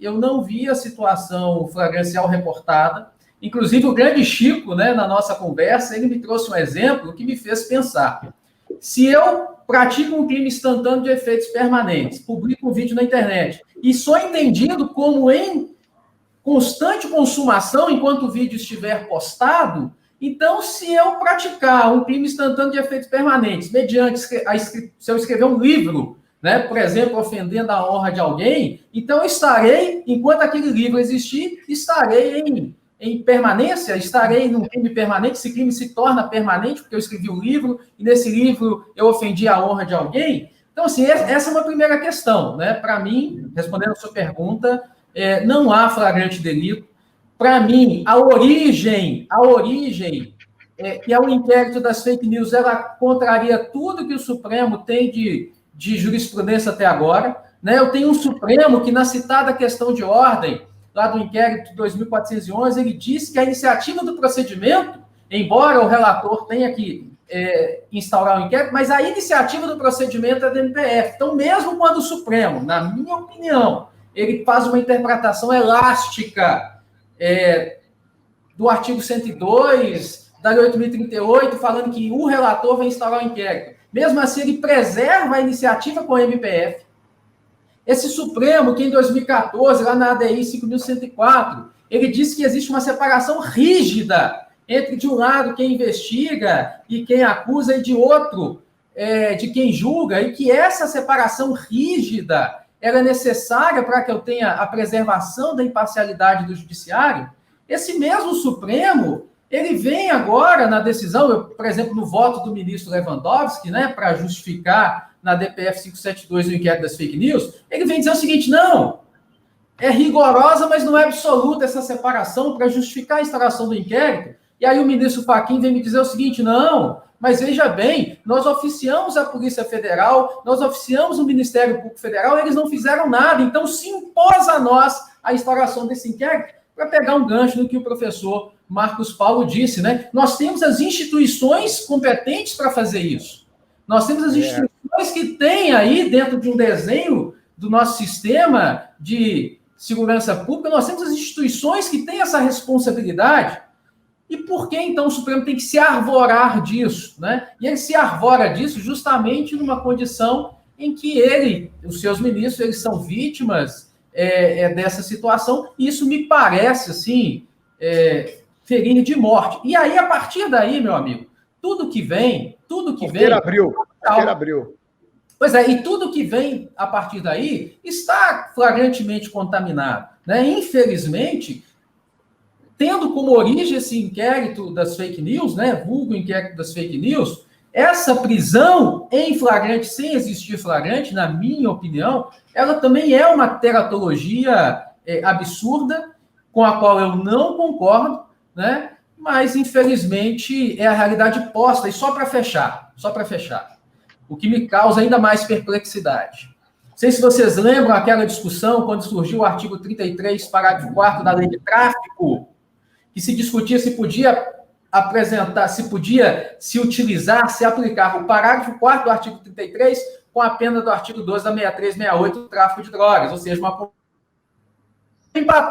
Speaker 5: a situação flagrancial reportada. Inclusive, o grande Chico, né, na nossa conversa, ele me trouxe um exemplo que me fez pensar. Se eu pratico um crime instantâneo de efeitos permanentes, publico um vídeo na internet, e sou entendido como em constante consumação enquanto o vídeo estiver postado, então, se eu praticar um crime instantâneo de efeitos permanentes, mediante se eu escrever um livro, né, por exemplo, ofendendo a honra de alguém, então eu estarei, enquanto aquele livro existir, estarei em permanência, estarei num crime permanente, esse crime se torna permanente, porque eu escrevi um livro, e nesse livro eu ofendi a honra de alguém. Então, assim, essa é uma primeira questão, né? Para mim, respondendo a sua pergunta, não há flagrante delito. Para mim, a origem, que é o inquérito das fake news, ela contraria tudo que o Supremo tem de jurisprudência até agora. Né? Eu tenho um Supremo que, na citada questão de ordem, lá do inquérito 2411, ele disse que a iniciativa do procedimento, embora o relator tenha que instaurar o inquérito, mas a iniciativa do procedimento é do MPF. Então, mesmo quando o Supremo, na minha opinião, ele faz uma interpretação elástica do artigo 102, da Lei 8.038, falando que o relator vai instaurar o inquérito. Mesmo assim, ele preserva a iniciativa com o MPF. Esse Supremo, que em 2014, lá na ADI 5.104, ele disse que existe uma separação rígida entre, de um lado, quem investiga e quem acusa, e de outro, de quem julga, e que essa separação rígida ela é necessária para que eu tenha a preservação da imparcialidade do judiciário. esse mesmo Supremo, ele vem agora na decisão, por exemplo, no voto do ministro Lewandowski, né, para justificar na DPF 572 o inquérito das fake news, ele vem dizer o seguinte, não, é rigorosa, mas não é absoluta essa separação para justificar a instalação do inquérito. E aí o ministro Fachin vem me dizer o seguinte, não, mas veja bem, nós oficiamos a Polícia Federal, nós oficiamos o Ministério Público Federal, eles não fizeram nada, então se impôs a nós a instalação desse inquérito, para pegar um gancho no que o professor Marcos Paulo disse, né? Nós temos as instituições competentes para fazer isso. Nós temos as instituições que têm aí, dentro de um desenho do nosso sistema de segurança pública, nós temos as instituições que têm essa responsabilidade. E por que, então, o Supremo tem que se arvorar disso, né? E ele se arvora disso justamente numa condição em que ele, os seus ministros, eles são vítimas dessa situação, e isso me parece, assim, ferir de morte. E aí, a partir daí, meu amigo, tudo que vem...
Speaker 1: Abriu.
Speaker 5: Pois é, e tudo que vem a partir daí está flagrantemente contaminado, né? Infelizmente, tendo como origem esse inquérito das fake news, né? Vulgo inquérito das fake news, essa prisão em flagrante, sem existir flagrante, na minha opinião, ela também é uma teratologia absurda, com a qual eu não concordo, né? Mas, infelizmente, é a realidade posta. E só para fechar, o que me causa ainda mais perplexidade. Não sei se vocês lembram aquela discussão quando surgiu o artigo 33, parágrafo 4º da Lei de Tráfico, que se discutia se podia apresentar, se utilizar, se aplicar o parágrafo 4º do artigo 33 com a pena do artigo 12 da 6368 do tráfico de drogas, ou seja, empatou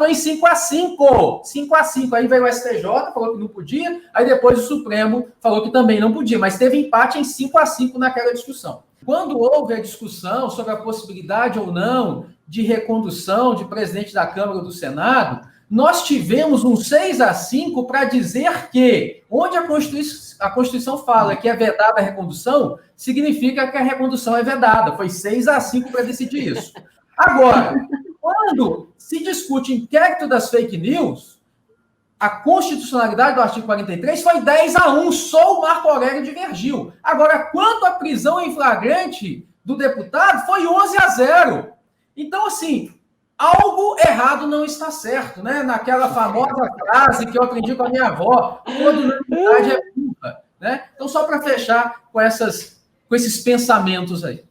Speaker 5: em 5-5. 5-5. Aí veio o STJ, falou que não podia, aí depois o Supremo falou que também não podia, mas teve empate em 5-5 naquela discussão. Quando houve a discussão sobre a possibilidade ou não de recondução de presidente da Câmara ou do Senado, nós tivemos um 6-5 para dizer que, onde a Constituição fala que é vedada a recondução, significa que a recondução é vedada. Foi 6-5 para decidir isso. Agora, quando se discute inquérito das fake news, a constitucionalidade do artigo 43 foi 10-1, só o Marco Aurélio divergiu. Agora, quanto à prisão em flagrante do deputado, foi 11-0. Então, assim, algo errado não está certo, né? Naquela famosa frase que eu aprendi com a minha avó, toda unanimidade é culpa, né? Então, só para fechar com esses pensamentos aí.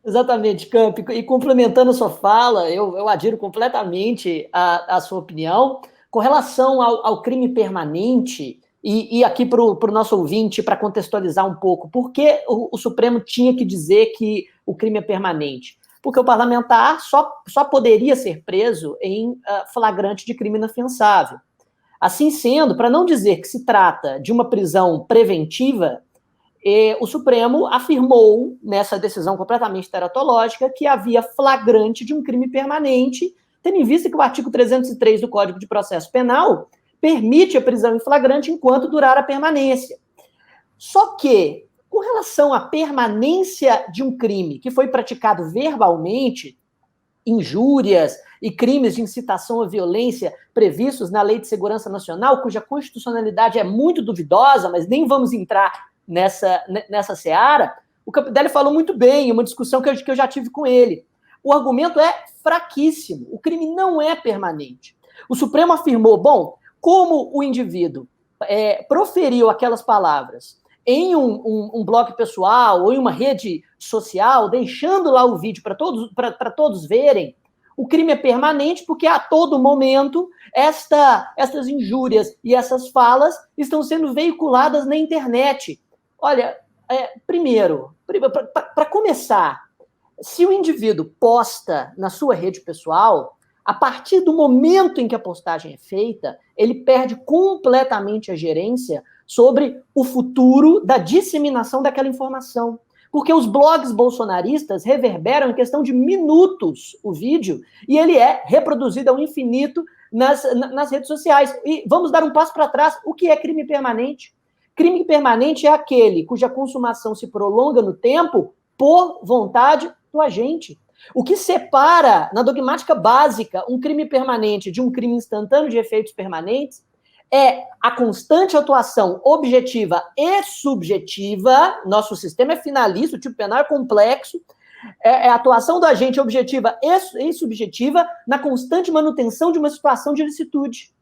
Speaker 2: Exatamente, Camp. E complementando a sua fala, eu adiro completamente a sua opinião. Com relação ao crime permanente, e aqui para o nosso ouvinte, para contextualizar um pouco, por que o Supremo tinha que dizer que o crime é permanente? Porque o parlamentar só poderia ser preso em flagrante de crime inafiançável. Assim sendo, para não dizer que se trata de uma prisão preventiva, o Supremo afirmou, nessa decisão completamente teratológica, que havia flagrante de um crime permanente, tendo em vista que o artigo 303 do Código de Processo Penal permite a prisão em flagrante enquanto durar a permanência. Só que, com relação à permanência de um crime que foi praticado verbalmente, injúrias e crimes de incitação à violência previstos na Lei de Segurança Nacional, cuja constitucionalidade é muito duvidosa, mas nem vamos entrar nessa seara, o Campidelli falou muito bem, uma discussão que eu já tive com ele. O argumento é fraquíssimo, o crime não é permanente. O Supremo afirmou, bom, como o indivíduo proferiu aquelas palavras em um blog pessoal ou em uma rede social, deixando lá o vídeo para todos verem, o crime é permanente porque a todo momento essas injúrias e essas falas estão sendo veiculadas na internet. Olha, primeiro, para começar, se o indivíduo posta na sua rede pessoal, a partir do momento em que a postagem é feita, ele perde completamente a gerência sobre o futuro da disseminação daquela informação. Porque os blogs bolsonaristas reverberam em questão de minutos o vídeo e ele é reproduzido ao infinito nas redes sociais. E vamos dar um passo para trás. O que é crime permanente? Crime permanente é aquele cuja consumação se prolonga no tempo por vontade do agente. O que separa, na dogmática básica, um crime permanente de um crime instantâneo de efeitos permanentes é a constante atuação objetiva e subjetiva. Nosso sistema é finalista, o tipo penal é complexo. É a atuação do agente objetiva e subjetiva na constante manutenção de uma situação de ilicitude.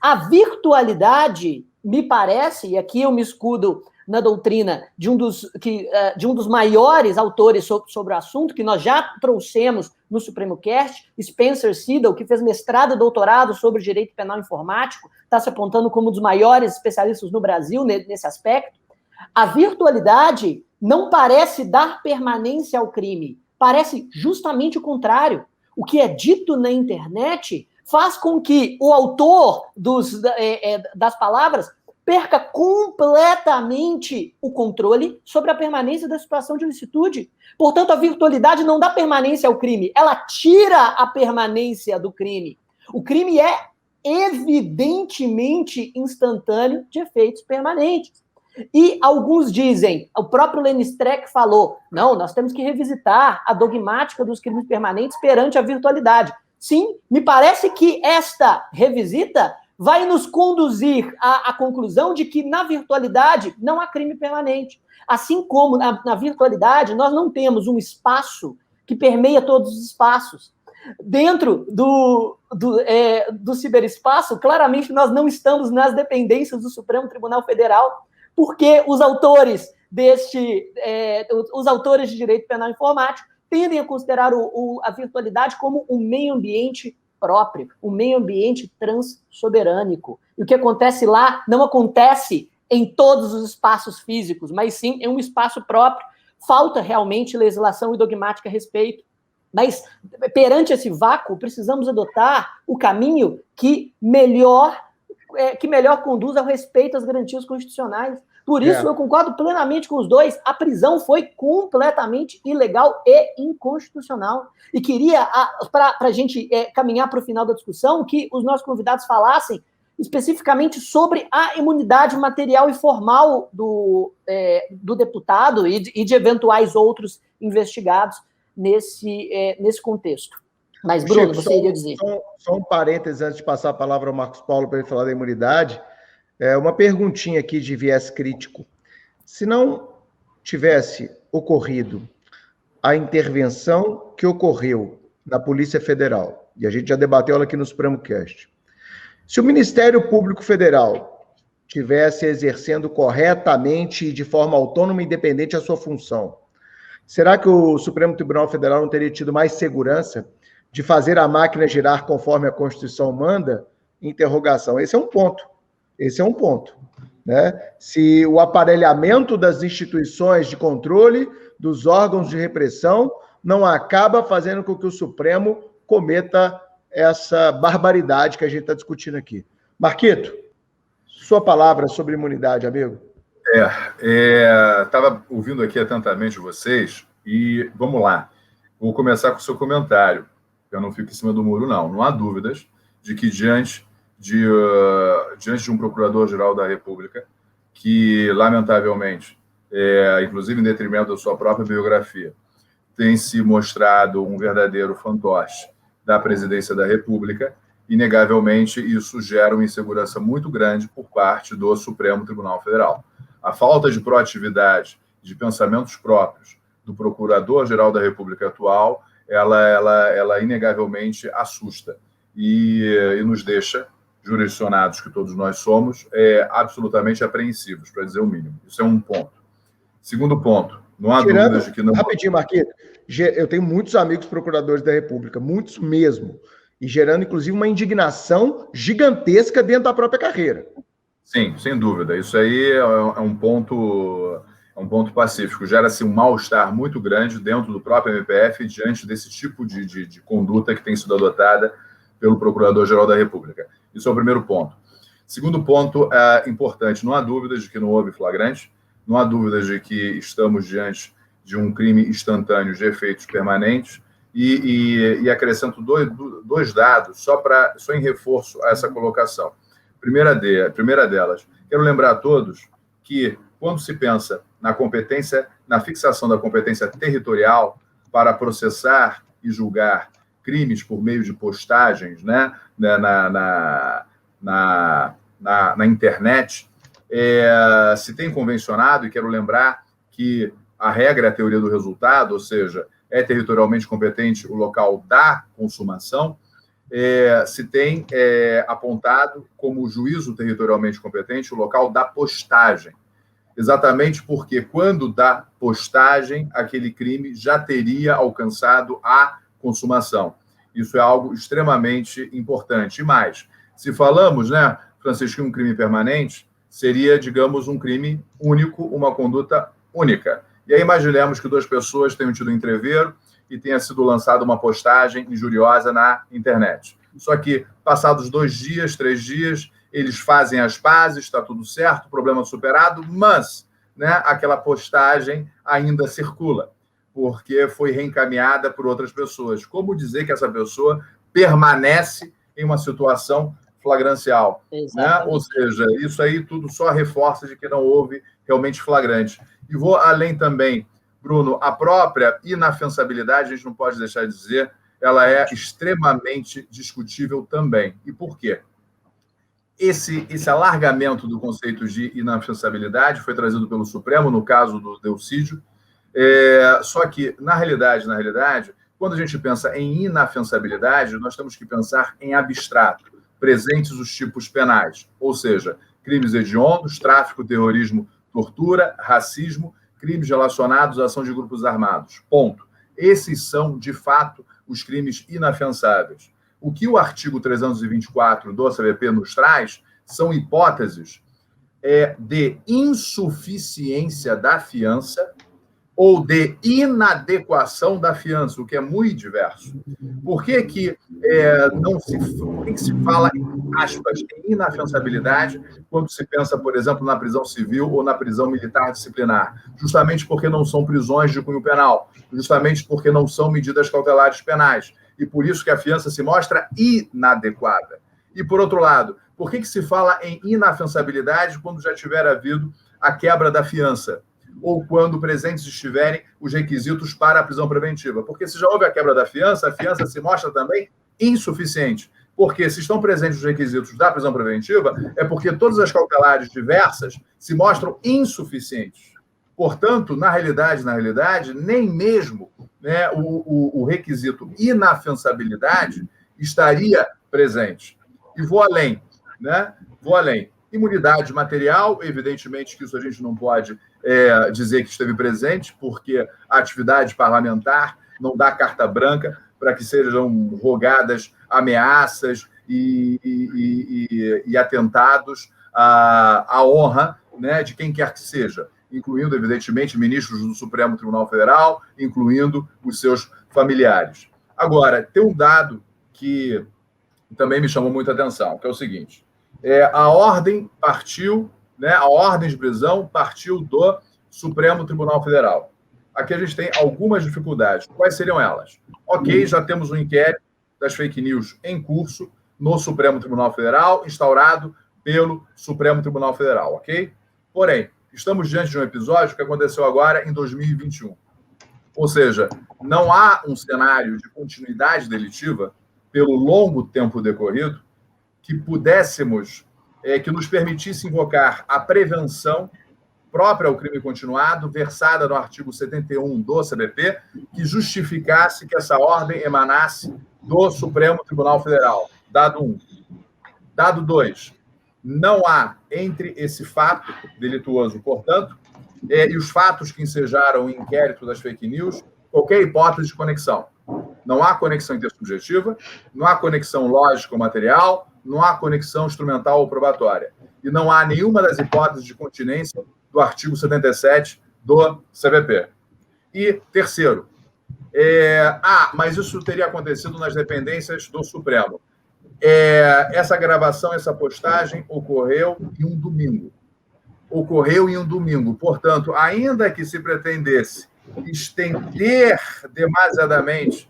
Speaker 2: A virtualidade, me parece, e aqui eu me escudo na doutrina de um dos maiores autores sobre o assunto, que nós já trouxemos no Supremo Cast, Spencer Siddall, que fez mestrado e doutorado sobre direito penal informático, está se apontando como um dos maiores especialistas no Brasil nesse aspecto. A virtualidade não parece dar permanência ao crime, parece justamente o contrário. O que é dito na internet faz com que o autor das palavras perca completamente o controle sobre a permanência da situação de ilicitude. Portanto, a virtualidade não dá permanência ao crime, ela tira a permanência do crime. O crime é evidentemente instantâneo de efeitos permanentes. E alguns dizem, o próprio Lenny Streck falou, não, nós temos que revisitar a dogmática dos crimes permanentes perante a virtualidade. Sim, me parece que esta revisita vai nos conduzir à conclusão de que na virtualidade não há crime permanente. Assim como na virtualidade nós não temos um espaço que permeia todos os espaços. Dentro do ciberespaço, claramente nós não estamos nas dependências do Supremo Tribunal Federal, porque os autores de direito penal informático tendem a considerar a virtualidade como um meio ambiente próprio, um meio ambiente transsoberânico. E o que acontece lá não acontece em todos os espaços físicos, mas sim em um espaço próprio. Falta realmente legislação e dogmática a respeito. Mas, perante esse vácuo, precisamos adotar o caminho que melhor conduz ao respeito às garantias constitucionais. Por isso, eu concordo plenamente com os dois. A prisão foi completamente ilegal e inconstitucional. E queria, para a gente caminhar para o final da discussão, que os nossos convidados falassem especificamente sobre a imunidade material e formal do deputado e de eventuais outros investigados nesse contexto. Mas, Bruno,
Speaker 1: Chico,
Speaker 2: você iria dizer.
Speaker 1: Só um parênteses antes de passar a palavra ao Marcos Paulo para ele falar da imunidade. Uma perguntinha aqui de viés crítico. Se não tivesse ocorrido a intervenção que ocorreu na Polícia Federal, e a gente já debateu ela aqui no Supremo Cast, se o Ministério Público Federal tivesse exercendo corretamente e de forma autônoma e independente a sua função, será que o Supremo Tribunal Federal não teria tido mais segurança de fazer a máquina girar conforme a Constituição manda? Interrogação. Esse é um ponto. Né? Se o aparelhamento das instituições de controle, dos órgãos de repressão, não acaba fazendo com que o Supremo cometa essa barbaridade que a gente está discutindo aqui. Marquito, sua palavra sobre imunidade, amigo.
Speaker 4: Estava ouvindo aqui atentamente vocês e vamos lá. Vou começar com o seu comentário. Eu não fico em cima do muro, não. Não há dúvidas de que diante de um procurador-geral da República que, lamentavelmente, inclusive em detrimento da sua própria biografia, tem se mostrado um verdadeiro fantoche da presidência da República, inegavelmente isso gera uma insegurança muito grande por parte do Supremo Tribunal Federal. A falta de proatividade, de pensamentos próprios do Procurador-Geral da República atual, ela inegavelmente assusta e nos deixa, jurisdicionados que todos nós somos, absolutamente apreensivos, para dizer o mínimo. Isso é um ponto. Segundo ponto, não há dúvidas de que não...
Speaker 1: Rapidinho, Marquinhos. Eu tenho muitos amigos procuradores da República, muitos mesmo, e gerando, inclusive, uma indignação gigantesca dentro da própria carreira.
Speaker 4: Sim, sem dúvida. Isso aí é um ponto pacífico. Gera-se um mal-estar muito grande dentro do próprio MPF diante desse tipo de conduta que tem sido adotada pelo Procurador-Geral da República. Isso é o primeiro ponto. Segundo ponto importante, não há dúvidas de que não houve flagrante, não há dúvidas de que estamos diante de um crime instantâneo de efeitos permanentes e acrescento dois dados só em reforço a essa colocação. Primeira delas, quero lembrar a todos que quando se pensa na competência, na fixação da competência territorial, para processar e julgar crimes por meio de postagens, né, na internet, se tem convencionado, e quero lembrar que a regra é a teoria do resultado, ou seja, é territorialmente competente o local da consumação, se tem apontado como juízo territorialmente competente o local da postagem. Exatamente porque, quando da postagem, aquele crime já teria alcançado a consumação. Isso é algo extremamente importante. E mais, se falamos, né, Francisco, um crime permanente, seria, digamos, um crime único, uma conduta única. E aí imaginemos que duas pessoas tenham tido um entreveiro e tenha sido lançada uma postagem injuriosa na internet. Só que, passados 2 dias, 3 dias, eles fazem as pazes, está tudo certo, problema superado, mas, né, aquela postagem ainda circula, porque foi reencaminhada por outras pessoas. Como dizer que essa pessoa permanece em uma situação flagrancial? Né? Ou seja, isso aí tudo só reforça de que não houve realmente flagrante. E vou além também, Bruno, a própria inafiançabilidade, a gente não pode deixar de dizer, ela é extremamente discutível também. E por quê? Esse alargamento do conceito de inafiançabilidade foi trazido pelo Supremo, no caso do Delcídio, só que, na realidade, quando a gente pensa em inafiançabilidade, nós temos que pensar em abstrato, presentes os tipos penais, ou seja, crimes hediondos, tráfico, terrorismo, tortura, racismo, crimes relacionados à ação de grupos armados. Ponto. Esses são, de fato, os crimes inafiançáveis. O que o artigo 324 do CVP nos traz são hipóteses de insuficiência da fiança ou de inadequação da fiança, o que é muito diverso. Por que se fala, em aspas, em inafiançabilidade quando se pensa, por exemplo, na prisão civil ou na prisão militar disciplinar? Justamente porque não são prisões de cunho penal, justamente porque não são medidas cautelares penais. E por isso que a fiança se mostra inadequada. E, por outro lado, por que se fala em inafiançabilidade quando já tiver havido a quebra da fiança? Ou quando presentes estiverem os requisitos para a prisão preventiva? Porque se já houve a quebra da fiança, a fiança se mostra também insuficiente. Porque se estão presentes os requisitos da prisão preventiva, é porque todas as cautelares diversas se mostram insuficientes. Portanto, na realidade, nem mesmo, né, o requisito inafiançabilidade estaria presente. E vou além, né? Vou além. Imunidade material, evidentemente que isso a gente não pode dizer que esteve presente, porque a atividade parlamentar não dá carta branca para que sejam rogadas ameaças e atentados à honra, né, de quem quer que seja, incluindo, evidentemente, ministros do Supremo Tribunal Federal, incluindo os seus familiares. Agora, tem um dado que também me chamou muita atenção, que é o seguinte: a ordem partiu, né, a ordem de prisão partiu do Supremo Tribunal Federal. Aqui a gente tem algumas dificuldades. Quais seriam elas? Ok, já temos um inquérito das fake news em curso no Supremo Tribunal Federal, instaurado pelo Supremo Tribunal Federal, ok? Porém, estamos diante de um episódio que aconteceu agora em 2021. Ou seja, não há um cenário de continuidade delitiva pelo longo tempo decorrido que pudéssemos, que nos permitisse invocar a prevenção própria ao crime continuado, versada no artigo 71 do CBP, que justificasse que essa ordem emanasse do Supremo Tribunal Federal. Dado 1. Dado 2. Não há, entre esse fato delituoso, portanto, e os fatos que ensejaram o inquérito das fake news, qualquer hipótese de conexão. Não há conexão intersubjetiva, não há conexão lógico-material, não há conexão instrumental ou probatória. E não há nenhuma das hipóteses de continência do artigo 77 do CVP. E, terceiro, mas isso teria acontecido nas dependências do Supremo. Essa gravação, essa postagem ocorreu em um domingo. Portanto, ainda que se pretendesse estender demasiadamente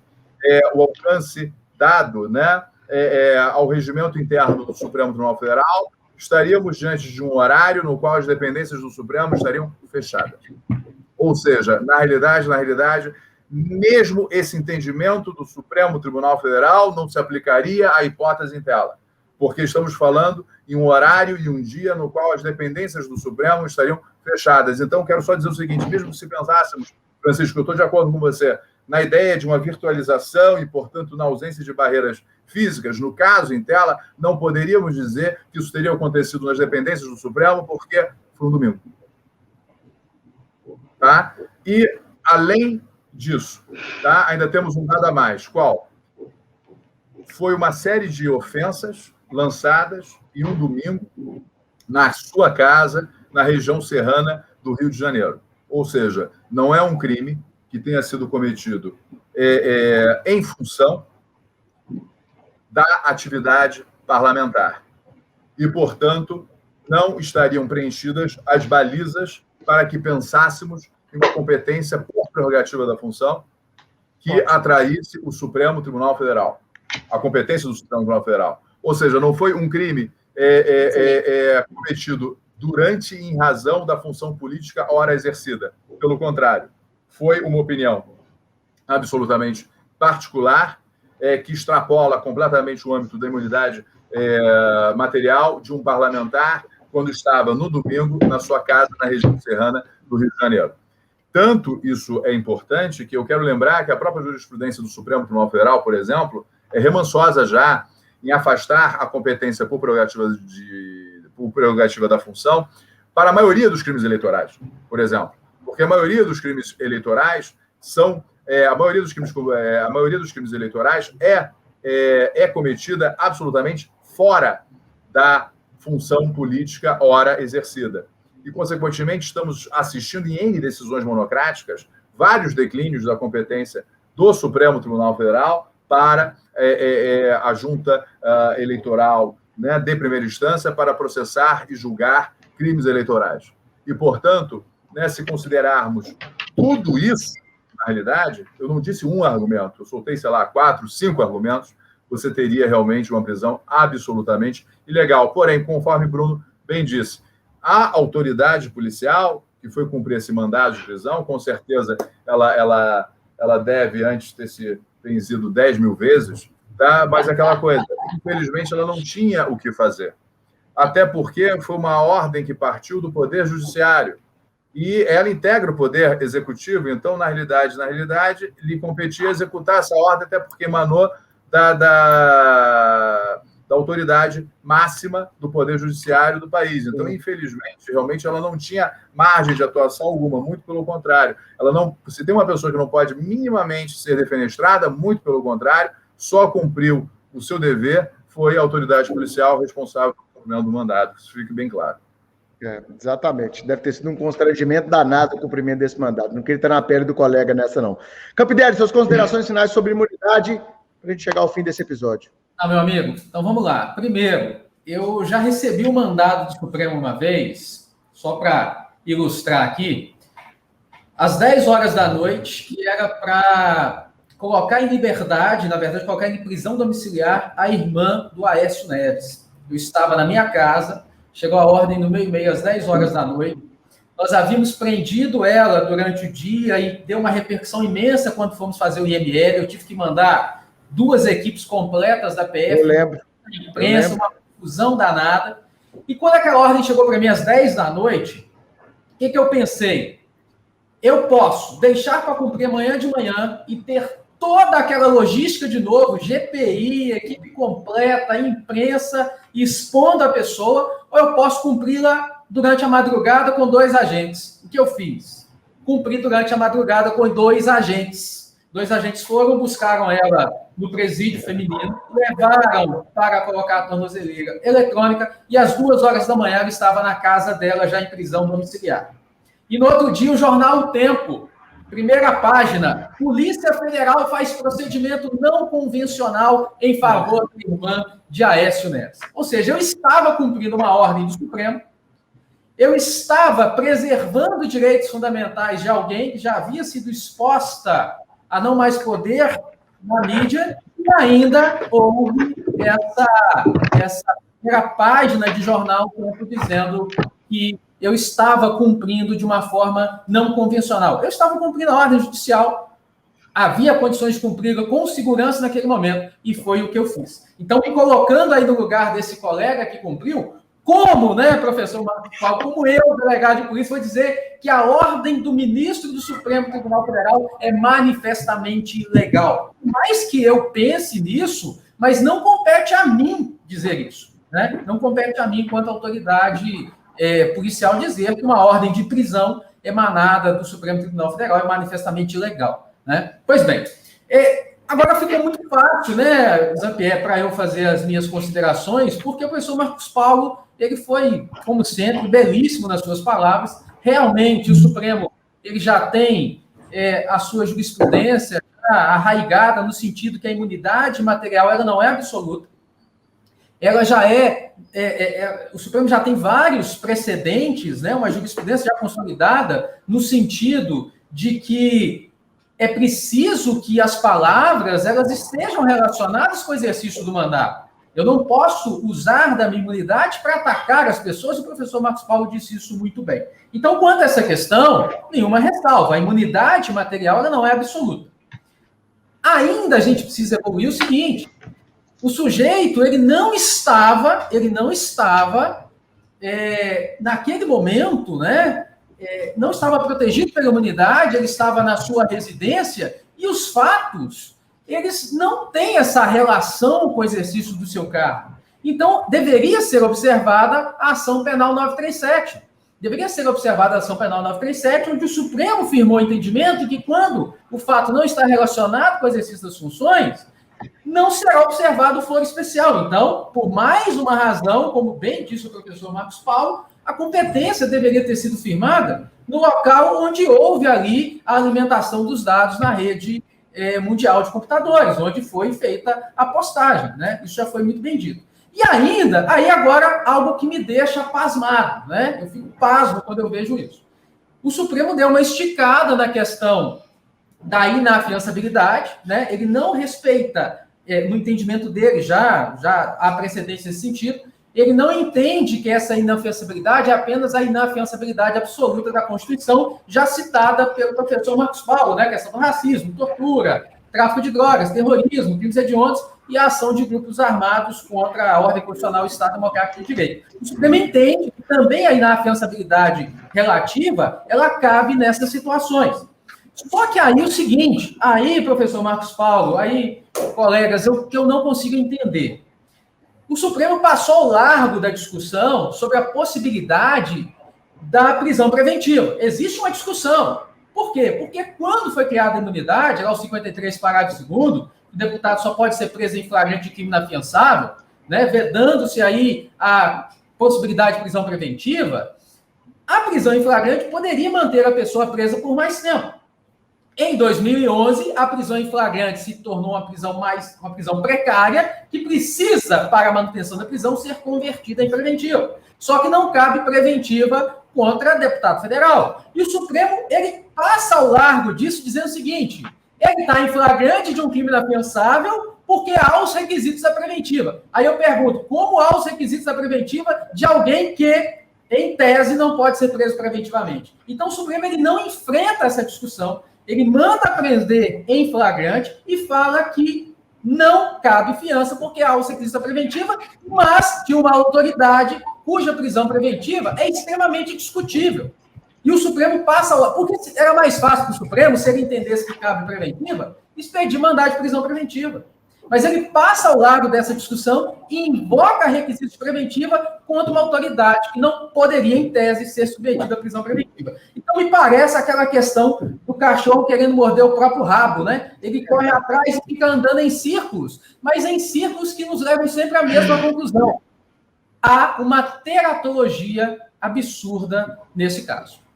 Speaker 4: o alcance dado, né, ao regimento interno do Supremo Tribunal Federal, estaríamos diante de um horário no qual as dependências do Supremo estariam fechadas. Ou seja, na realidade, mesmo esse entendimento do Supremo Tribunal Federal não se aplicaria à hipótese em tela, porque estamos falando em um horário e um dia no qual as dependências do Supremo estariam fechadas. Então, quero só dizer o seguinte, mesmo se pensássemos, Francisco, eu estou de acordo com você, na ideia de uma virtualização e, portanto, na ausência de barreiras físicas, no caso, em tela, não poderíamos dizer que isso teria acontecido nas dependências do Supremo, porque foi um domingo. Tá? E, além disso, tá? Ainda temos um dado a mais. Qual? Foi uma série de ofensas lançadas em um domingo na sua casa, na região serrana do Rio de Janeiro. Ou seja, não é um crime que tenha sido cometido em função da atividade parlamentar. E, portanto, não estariam preenchidas as balizas para que pensássemos em uma competência por prerrogativa da função que atraísse o Supremo Tribunal Federal, a competência do Supremo Tribunal Federal. Ou seja, não foi um crime cometido durante e em razão da função política ora exercida. Pelo contrário, foi uma opinião absolutamente particular, que extrapola completamente o âmbito da imunidade material de um parlamentar quando estava no domingo na sua casa na região serrana do Rio de Janeiro. Tanto isso é importante que eu quero lembrar que a própria jurisprudência do Supremo Tribunal Federal, por exemplo, é remansosa já em afastar a competência por prerrogativa da função para a maioria dos crimes eleitorais, por exemplo. Porque a maioria dos crimes eleitorais a maioria dos crimes eleitorais é cometida absolutamente fora da função política ora exercida. E, consequentemente, estamos assistindo em N decisões monocráticas vários declínios da competência do Supremo Tribunal Federal para a junta eleitoral, né, de primeira instância para processar e julgar crimes eleitorais. E, portanto, né, se considerarmos tudo isso, na realidade, eu não disse um argumento, eu soltei, 4, 5 argumentos, você teria realmente uma prisão absolutamente ilegal. Porém, conforme Bruno bem disse, a autoridade policial que foi cumprir esse mandado de prisão, com certeza ela deve antes ter se vencido 10 mil vezes, tá? Mas aquela coisa, infelizmente ela não tinha o que fazer. Até porque foi uma ordem que partiu do Poder Judiciário. E ela integra o Poder Executivo, então, na realidade, lhe competia executar essa ordem, até porque emanou da autoridade máxima do Poder Judiciário do país. Então, infelizmente, realmente, ela não tinha margem de atuação alguma, muito pelo contrário. Se tem uma pessoa que não pode minimamente ser defenestrada, muito pelo contrário, só cumpriu o seu dever, foi a autoridade policial responsável pelo cumprimento do mandado, que isso fique bem claro.
Speaker 1: Exatamente. Deve ter sido um constrangimento danado o cumprimento desse mandato. Não queria estar na pele do colega nessa, não. Campidelli, suas considerações finais sobre imunidade para a gente chegar ao fim desse episódio.
Speaker 5: Meu amigo, então vamos lá. Primeiro, eu já recebi o mandado do Supremo uma vez, só para ilustrar aqui, às 10 horas da noite, que era para colocar em liberdade, na verdade, colocar em prisão domiciliar a irmã do Aécio Neves. Eu estava na minha casa, chegou a ordem no meio-meio, às 10 horas da noite. Nós havíamos prendido ela durante o dia e deu uma repercussão imensa quando fomos fazer o IML. Eu tive que mandar 2 equipes completas da PF.
Speaker 1: Eu lembro.
Speaker 5: Imprensa, uma confusão danada. E quando aquela ordem chegou para mim às 10 da noite, o que eu pensei? Eu posso deixar para cumprir amanhã de manhã e ter toda aquela logística de novo, GPI, equipe completa, imprensa, expondo a pessoa, ou eu posso cumpri-la durante a madrugada com 2 agentes. O que eu fiz? Cumpri durante a madrugada com 2 agentes. 2 agentes foram, buscaram ela no presídio feminino, levaram para colocar a tornozeleira eletrônica e às 2 horas da manhã ela estava na casa dela, já em prisão domiciliar. E no outro dia, o jornal O Tempo, primeira página, Polícia Federal faz procedimento não convencional em favor da irmã de Aécio Neves. Ou seja, eu estava cumprindo uma ordem do Supremo, eu estava preservando direitos fundamentais de alguém que já havia sido exposta a não mais poder na mídia, e ainda houve essa primeira página de jornal dizendo que eu estava cumprindo de uma forma não convencional. Eu estava cumprindo a ordem judicial havia condições de cumpri-la com segurança naquele momento, e foi o que eu fiz. Então, me colocando aí no lugar desse colega que cumpriu, como, né, professor Marcos Paulo, como eu, delegado de polícia, vou dizer que a ordem do ministro do Supremo Tribunal Federal é manifestamente ilegal. Por mais que eu pense nisso, mas não compete a mim dizer isso, né? Não compete a mim, enquanto autoridade policial, dizer que uma ordem de prisão emanada do Supremo Tribunal Federal é manifestamente ilegal, né? Pois bem, agora fica muito fácil, né, Zampier, para eu fazer as minhas considerações, porque o professor Marcos Paulo, ele foi, como sempre, belíssimo nas suas palavras. Realmente, o Supremo, ele já tem a sua jurisprudência arraigada no sentido que a imunidade material ela não é absoluta. Ela já o Supremo já tem vários precedentes, né, uma jurisprudência já consolidada no sentido de que é preciso que as palavras elas estejam relacionadas com o exercício do mandato. Eu não posso usar da minha imunidade para atacar as pessoas, e o professor Marcos Paulo disse isso muito bem. Então, quanto a essa questão, nenhuma ressalva. A imunidade material ela não é absoluta. Ainda a gente precisa evoluir o seguinte: o sujeito ele não estava naquele momento, né? Não estava protegido pela imunidade, ele estava na sua residência, e os fatos, eles não têm essa relação com o exercício do seu cargo. Então, deveria ser observada a ação penal 937. Deveria ser observada a ação penal 937, onde o Supremo firmou o entendimento de que, quando o fato não está relacionado com o exercício das funções, não será observado o foro especial. Então, por mais uma razão, como bem disse o professor Marcos Paulo, a competência deveria ter sido firmada no local onde houve ali a alimentação dos dados na rede mundial de computadores, onde foi feita a postagem, né? Isso já foi muito bem dito. E ainda, aí agora, algo que me deixa pasmado, né? Eu fico pasmo quando eu vejo isso. O Supremo deu uma esticada na questão da inafiançabilidade, né? Ele não respeita, no entendimento dele, já há precedentes nesse sentido, ele não entende que essa inafiançabilidade é apenas a inafiançabilidade absoluta da Constituição, já citada pelo professor Marcos Paulo, né? Questão do racismo, tortura, tráfico de drogas, terrorismo, crimes hediondos e a ação de grupos armados contra a ordem constitucional e o Estado Democrático de Direito. O Supremo entende que também a inafiançabilidade relativa, ela cabe nessas situações. Só que aí o seguinte, aí, professor Marcos Paulo, aí, colegas, que eu não consigo entender. O Supremo passou ao largo da discussão sobre a possibilidade da prisão preventiva. Existe uma discussão. Por quê? Porque quando foi criada a imunidade, lá o 53, parágrafo 2º, o deputado só pode ser preso em flagrante de crime inafiançável, né, vedando-se aí a possibilidade de prisão preventiva, a prisão em flagrante poderia manter a pessoa presa por mais tempo. Em 2011, a prisão em flagrante se tornou uma prisão precária, que precisa, para a manutenção da prisão, ser convertida em preventiva. Só que não cabe preventiva contra deputado federal. E o Supremo, ele passa ao largo disso, dizendo o seguinte: ele está em flagrante de um crime inafiançável porque há os requisitos da preventiva. Aí eu pergunto, como há os requisitos da preventiva de alguém que, em tese, não pode ser preso preventivamente? Então, o Supremo ele não enfrenta essa discussão. Ele manda prender em flagrante e fala que não cabe fiança porque há o requisito da preventiva, mas que uma autoridade cuja prisão preventiva é extremamente discutível. E o Supremo passa... Porque era mais fácil para o Supremo, se ele entendesse que cabe preventiva, expedir mandado de prisão preventiva. Mas ele passa ao largo dessa discussão e invoca requisitos de preventiva contra uma autoridade que não poderia, em tese, ser submetida à prisão preventiva. Então, me parece aquela questão do cachorro querendo morder o próprio rabo, né? Ele corre atrás e fica andando em círculos, mas em círculos que nos levam sempre à mesma conclusão. Há uma teratologia absurda nesse caso.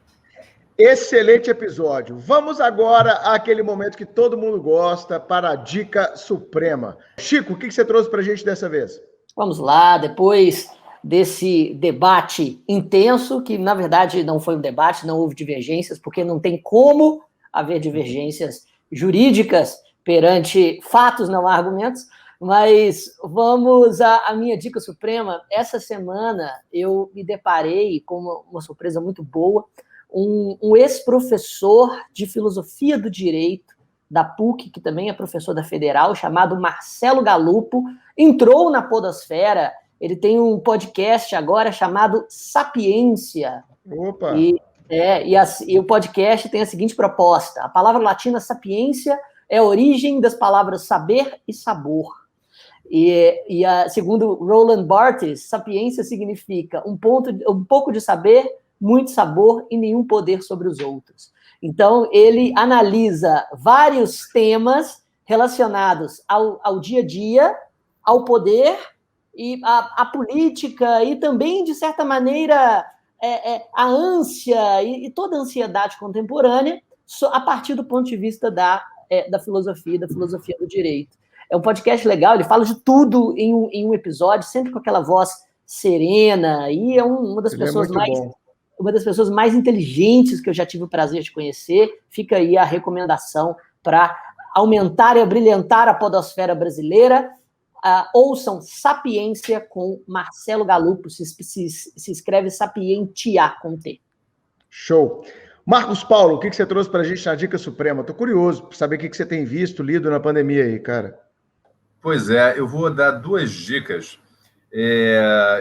Speaker 1: Excelente episódio. Vamos agora àquele momento que todo mundo gosta, para a Dica Suprema. Chico, o que você trouxe para a gente dessa vez?
Speaker 2: Vamos lá, depois desse debate intenso, que na verdade não foi um debate, não houve divergências, porque não tem como haver divergências jurídicas perante fatos, não argumentos, mas vamos à minha Dica Suprema. Essa semana eu me deparei com uma surpresa muito boa. Um ex-professor de filosofia do direito da PUC, que também é professor da Federal, chamado Marcelo Galupo, entrou na podosfera. Ele tem um podcast agora chamado Sapiência.
Speaker 1: Opa!
Speaker 2: E o podcast tem a seguinte proposta: a palavra latina sapiência é a origem das palavras saber e sabor. Segundo Roland Barthes, sapiência significa um pouco de saber, muito sabor e nenhum poder sobre os outros. Então, ele analisa vários temas relacionados ao dia a dia, ao poder e à política e também, de certa maneira, a ânsia e toda a ansiedade contemporânea a partir do ponto de vista da filosofia do direito. É um podcast legal, ele fala de tudo em um episódio, sempre com aquela voz serena, e é uma das pessoas mais inteligentes que eu já tive o prazer de conhecer. Fica aí a recomendação para aumentar e abrilhantar a podosfera brasileira. Ouçam Sapiência com Marcelo Galupo, se escreve Sapientia com T.
Speaker 1: Show. Marcos Paulo, o que você trouxe para a gente na Dica Suprema? Estou curioso para saber o que você tem visto, lido na pandemia aí, cara.
Speaker 4: Pois é, eu vou dar 2 dicas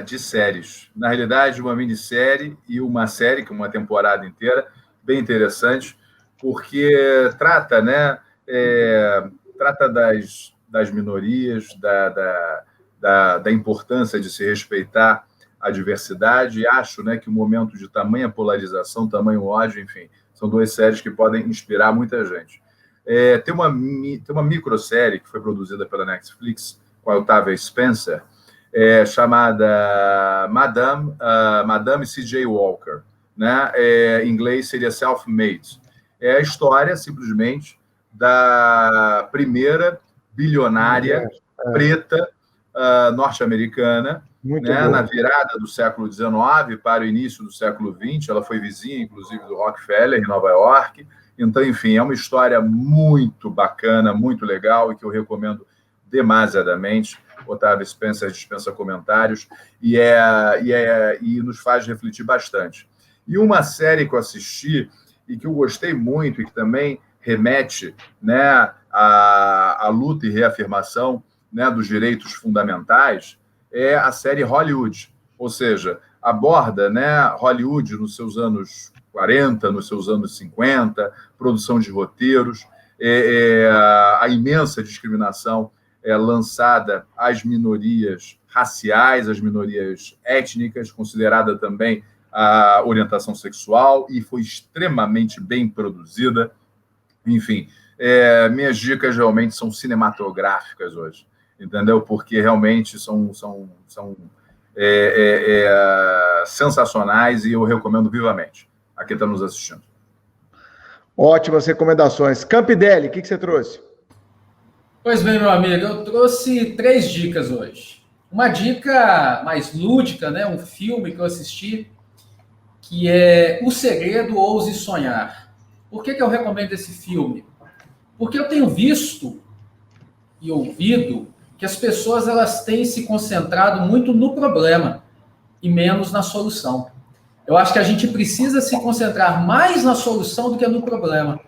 Speaker 4: de séries. Na realidade, uma minissérie e uma série, que é uma temporada inteira, bem interessante, porque trata, né, trata das minorias, da importância de se respeitar a diversidade, e acho, né, que o momento de tamanha polarização, tamanho ódio, enfim, são 2 séries que podem inspirar muita gente. Tem uma microsérie que foi produzida pela Netflix, com a Octavia Spencer, chamada Madame C.J. Walker, né? Em inglês seria Self-Made. É a história, simplesmente, da primeira bilionária preta norte-americana, né? Na virada do século XIX para o início do século XX. Ela foi vizinha, inclusive, do Rockefeller, em Nova York. Então, enfim, é uma história muito bacana, muito legal, e que eu recomendo demasiadamente. Octavia Spencer dispensa comentários e nos faz refletir bastante. E uma série que eu assisti e que eu gostei muito e que também remete, né, à luta e reafirmação, né, dos direitos fundamentais é a série Hollywood. Ou seja, aborda, né, Hollywood nos seus anos 40, nos seus anos 50, produção de roteiros, a imensa discriminação lançada às minorias raciais, às minorias étnicas, considerada também a orientação sexual, e foi extremamente bem produzida. Enfim, minhas dicas realmente são cinematográficas hoje, entendeu? Porque realmente são sensacionais, e eu recomendo vivamente a quem está nos assistindo.
Speaker 1: Ótimas recomendações. Campidelli, o que você trouxe?
Speaker 5: Pois bem, meu amigo, eu trouxe 3 dicas hoje. Uma dica mais lúdica, né? Um filme que eu assisti, que é O Segredo, Ouse Sonhar. Por que eu recomendo esse filme? Porque eu tenho visto e ouvido que as pessoas elas têm se concentrado muito no problema e menos na solução. Eu acho que a gente precisa se concentrar mais na solução do que no problema.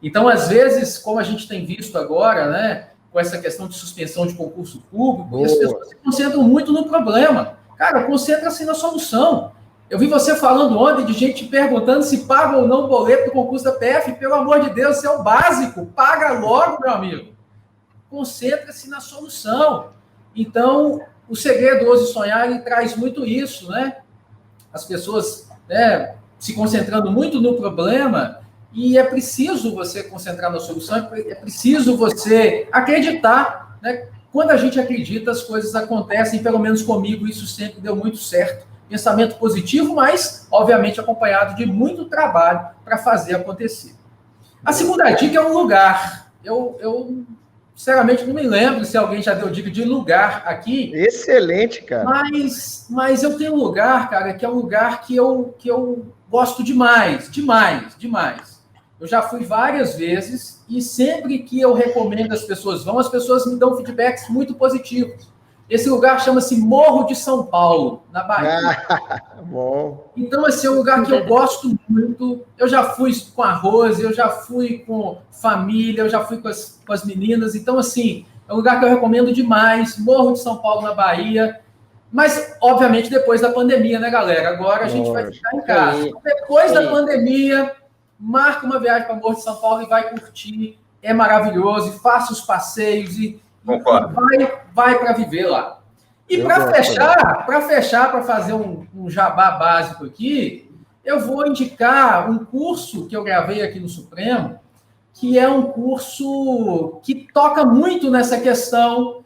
Speaker 5: Então, às vezes, como a gente tem visto agora, né, com essa questão de suspensão de concurso público, as pessoas se concentram muito no problema. Cara, concentra-se na solução. Eu vi você falando ontem de gente perguntando se paga ou não o boleto do concurso da PF. Pelo amor de Deus, isso é o básico. Paga logo, meu amigo. Concentra-se na solução. Então, O Segredo, Ouse Sonhar, ele traz muito isso, né? As pessoas, né, se concentrando muito no problema, e é preciso você concentrar na solução, é preciso você acreditar, né? Quando a gente acredita, as coisas acontecem, pelo menos comigo, isso sempre deu muito certo. Pensamento positivo, mas, obviamente, acompanhado de muito trabalho para fazer acontecer. A segunda dica é um lugar. Eu sinceramente, não me lembro se alguém já deu dica de lugar aqui.
Speaker 1: Excelente, cara.
Speaker 5: Mas eu tenho um lugar, cara, que é um lugar que eu gosto demais. Eu já fui várias vezes e sempre que eu recomendo as pessoas vão, as pessoas me dão feedbacks muito positivos. Esse lugar chama-se Morro de São Paulo, na Bahia.
Speaker 1: Bom.
Speaker 5: Então, esse é um lugar que eu gosto muito. Eu já fui com a Rose, eu já fui com família, eu já fui com as meninas. Então, assim, é um lugar que eu recomendo demais. Morro de São Paulo, na Bahia. Mas, obviamente, depois da pandemia, né, galera? Agora a gente vai ficar em casa. Então, depois da pandemia, marca uma viagem para Morro de São Paulo e vai curtir. É maravilhoso. E faça os passeios e vai para viver lá. E para fechar, para fazer um jabá básico aqui, eu vou indicar um curso que eu gravei aqui no Supremo, que é um curso que toca muito nessa questão,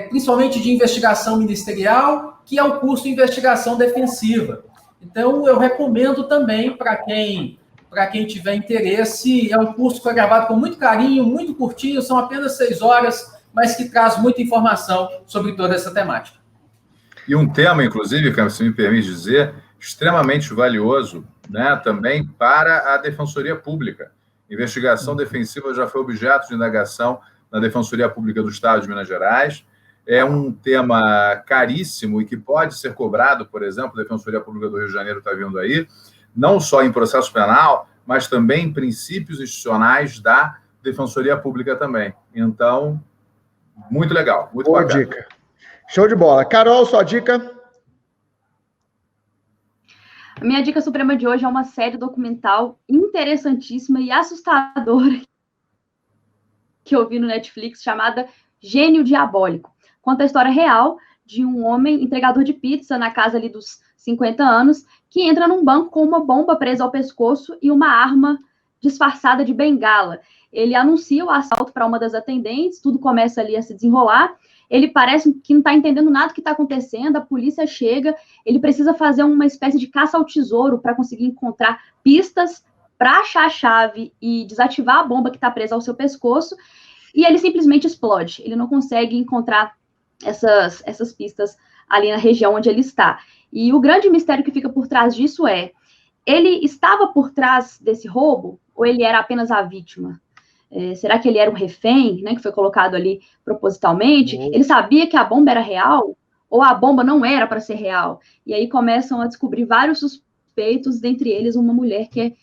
Speaker 5: principalmente de investigação ministerial, que é o curso de investigação defensiva. Então, eu recomendo também para quem tiver interesse. É um curso que foi gravado com muito carinho, muito curtinho, são apenas 6 horas, mas que traz muita informação sobre toda essa temática.
Speaker 4: E um tema, inclusive, que se me permite dizer, extremamente valioso, né, também para a Defensoria Pública. Investigação defensiva já foi objeto de indagação na Defensoria Pública do Estado de Minas Gerais. É um tema caríssimo e que pode ser cobrado, por exemplo, a Defensoria Pública do Rio de Janeiro está vindo aí, não só em processo penal, mas também em princípios institucionais da Defensoria Pública também. Então, muito legal, muito
Speaker 1: boa
Speaker 4: bacana.
Speaker 1: Dica. Show de bola. Carol, sua dica?
Speaker 3: A minha dica suprema de hoje é uma série documental interessantíssima e assustadora que eu vi no Netflix, chamada Gênio Diabólico. Conta a história real de um homem entregador de pizza na casa ali dos 50 anos, que entra num banco com uma bomba presa ao pescoço e uma arma disfarçada de bengala. Ele anuncia o assalto para uma das atendentes, tudo começa ali a se desenrolar. Ele parece que não está entendendo nada do que está acontecendo, a polícia chega, ele precisa fazer uma espécie de caça ao tesouro para conseguir encontrar pistas para achar a chave e desativar a bomba que está presa ao seu pescoço, e ele simplesmente explode. Ele não consegue encontrar essas pistas ali na região onde ele está. E o grande mistério que fica por trás disso é, ele estava por trás desse roubo ou ele era apenas a vítima? Será que ele era um refém, né, que foi colocado ali propositalmente? Ele sabia que a bomba era real ou a bomba não era para ser real? E aí começam a descobrir vários suspeitos, dentre eles uma mulher que é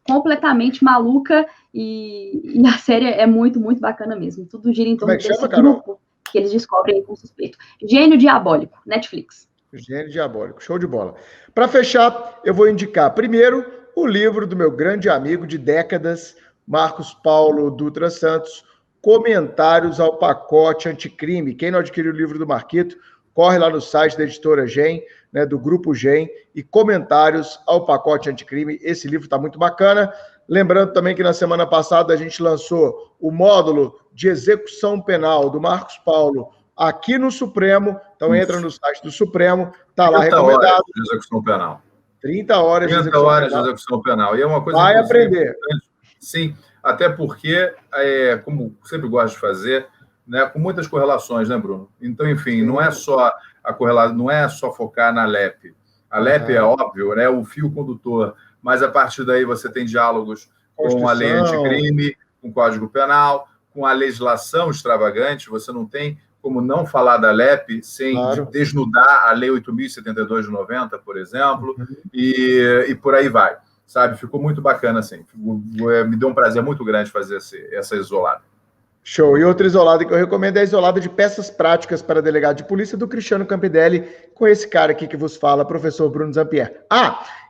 Speaker 3: completamente maluca, e a série é muito, muito bacana mesmo. Tudo gira em torno desse grupo que eles descobrem com suspeito. Gênio Diabólico, Netflix.
Speaker 1: Gênio Diabólico, show de bola. Para fechar, eu vou indicar primeiro o livro do meu grande amigo de décadas, Marcos Paulo Dutra Santos, Comentários ao Pacote Anticrime. Quem não adquiriu o livro do Marquito, corre lá no site da editora Gen, né, do Grupo Gen, e Comentários ao Pacote Anticrime. Esse livro está muito bacana. Lembrando também que na semana passada a gente lançou o módulo de execução penal do Marcos Paulo aqui no Supremo. Então entra no site do Supremo, está lá recomendado.
Speaker 4: 30 horas de execução penal.
Speaker 1: 30 horas de
Speaker 4: execução penal. E é uma coisa
Speaker 1: vai aprender.
Speaker 4: Sim, até porque, como sempre gosto de fazer, né, com muitas correlações, né, Bruno? Então, enfim, não é só a correlação, não é só focar na LEP. A LEP é óbvio, né, o fio condutor, mas a partir daí você tem diálogos com a lei anticrime, com o Código Penal, com a legislação extravagante. Você não tem como não falar da LEP sem desnudar a Lei 8.072 de 90, por exemplo, e por aí vai. Sabe, ficou muito bacana, assim. Me deu um prazer muito grande fazer essa isolada.
Speaker 1: Show. E outra isolada que eu recomendo é a isolada de peças práticas para delegado de polícia do Cristiano Campidelli, com esse cara aqui que vos fala, professor Bruno Zampier.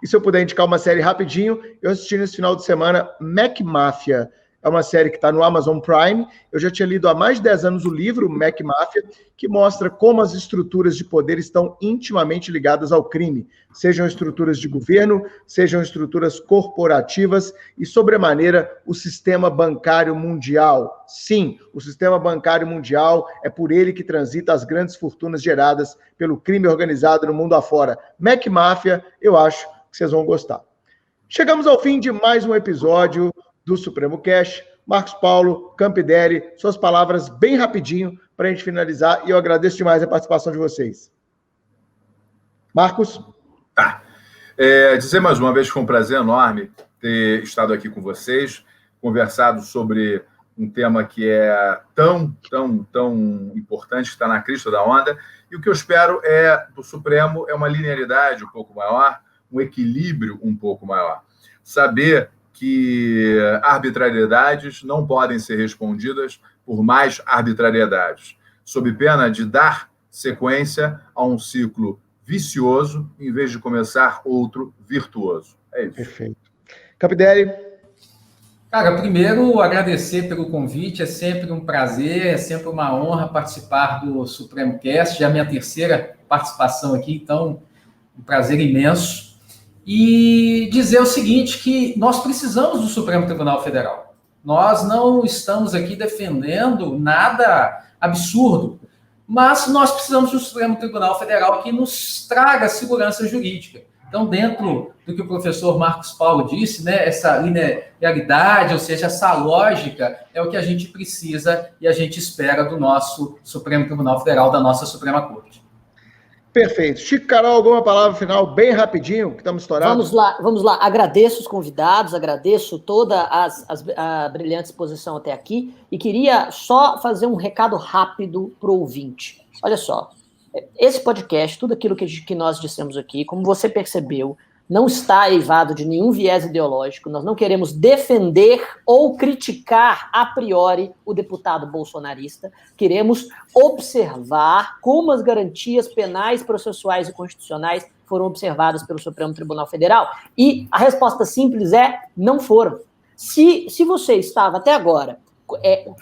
Speaker 1: E se eu puder indicar uma série rapidinho, eu assisti nesse final de semana Mac Máfia. É uma série que está no Amazon Prime. Eu já tinha lido há mais de 10 anos o livro Mac Máfia, que mostra como as estruturas de poder estão intimamente ligadas ao crime, sejam estruturas de governo, sejam estruturas corporativas e, sobremaneira, o sistema bancário mundial. Sim, o sistema bancário mundial é por ele que transita as grandes fortunas geradas pelo crime organizado no mundo afora. Mac Máfia, eu acho que vocês vão gostar. Chegamos ao fim de mais um episódio do Supremo Cash. Marcos Paulo, Campidelli, suas palavras bem rapidinho para a gente finalizar, e eu agradeço demais a participação de vocês. Marcos?
Speaker 4: Dizer mais uma vez que foi um prazer enorme ter estado aqui com vocês, conversado sobre um tema que é tão importante, que está na crista da onda, e o que eu espero do Supremo é uma linearidade um pouco maior, um equilíbrio um pouco maior. Saber que arbitrariedades não podem ser respondidas por mais arbitrariedades, sob pena de dar sequência a um ciclo vicioso, em vez de começar outro virtuoso. É isso.
Speaker 1: Perfeito. Capdelli.
Speaker 5: Cara, primeiro, agradecer pelo convite, é sempre um prazer, é sempre uma honra participar do Supremo Cast, já é a minha terceira participação aqui, então, um prazer imenso. E dizer o seguinte, que nós precisamos do Supremo Tribunal Federal. Nós não estamos aqui defendendo nada absurdo, mas nós precisamos do Supremo Tribunal Federal que nos traga segurança jurídica. Então, dentro do que o professor Marcos Paulo disse, né, essa linearidade, ou seja, essa lógica, é o que a gente precisa e a gente espera do nosso Supremo Tribunal Federal, da nossa Suprema Corte.
Speaker 1: Perfeito. Chico, Carol, alguma palavra final bem rapidinho, que estamos estourados?
Speaker 2: Vamos lá. Agradeço os convidados, agradeço toda a brilhante exposição até aqui e queria só fazer um recado rápido para o ouvinte. Olha só, esse podcast, tudo aquilo que nós dissemos aqui, como você percebeu, não está eivado de nenhum viés ideológico, nós não queremos defender ou criticar a priori o deputado bolsonarista, queremos observar como as garantias penais, processuais e constitucionais foram observadas pelo Supremo Tribunal Federal. E a resposta simples é, não foram. Se você estava até agora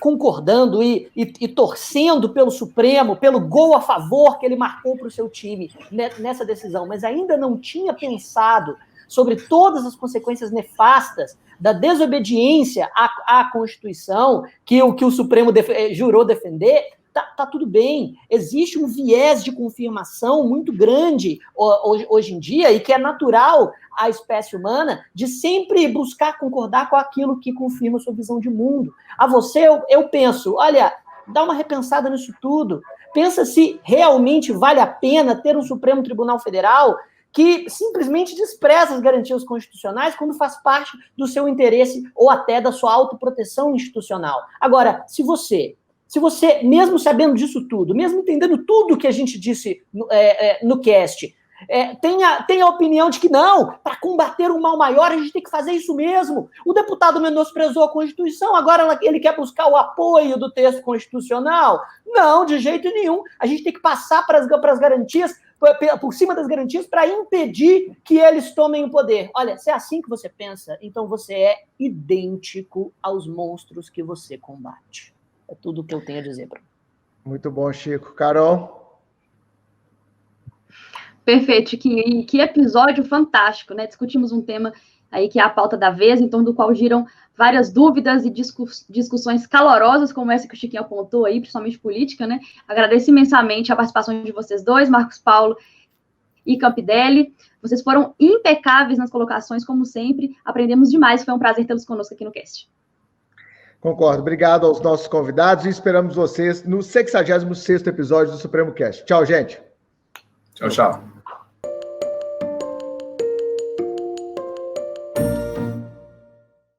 Speaker 2: concordando e torcendo pelo Supremo, pelo gol a favor que ele marcou para o seu time nessa decisão, mas ainda não tinha pensado sobre todas as consequências nefastas da desobediência à Constituição que o Supremo jurou defender, tá tudo bem. Existe um viés de confirmação muito grande hoje em dia e que é natural à espécie humana de sempre buscar concordar com aquilo que confirma sua visão de mundo. A você, eu penso, olha, dá uma repensada nisso tudo. Pensa se realmente vale a pena ter um Supremo Tribunal Federal que simplesmente despreza as garantias constitucionais quando faz parte do seu interesse ou até da sua autoproteção institucional. Agora, se você, mesmo sabendo disso tudo, mesmo entendendo tudo que a gente disse no cast, tem a opinião de que não, para combater um mal maior a gente tem que fazer isso mesmo. O deputado menosprezou a Constituição, agora ele quer buscar o apoio do texto constitucional? Não, de jeito nenhum. A gente tem que passar para as garantias, por cima das garantias, para impedir que eles tomem o poder. Olha, se é assim que você pensa, então você é idêntico aos monstros que você combate. É tudo o que eu tenho a dizer, Bruno.
Speaker 1: Muito bom, Chico. Carol?
Speaker 3: Perfeito, Chiquinho. E que episódio fantástico, né? Discutimos um tema aí que é a pauta da vez, em torno do qual giram várias dúvidas e discussões calorosas, como essa que o Chiquinho apontou aí, principalmente política, né? Agradeço imensamente a participação de vocês dois, Marcos Paulo e Capdelli. Vocês foram impecáveis nas colocações, como sempre. Aprendemos demais, foi um prazer tê-los conosco aqui no cast.
Speaker 1: Concordo. Obrigado aos nossos convidados e esperamos vocês no 66º episódio do Supremo Cast. Tchau, gente.
Speaker 4: Tchau, tchau.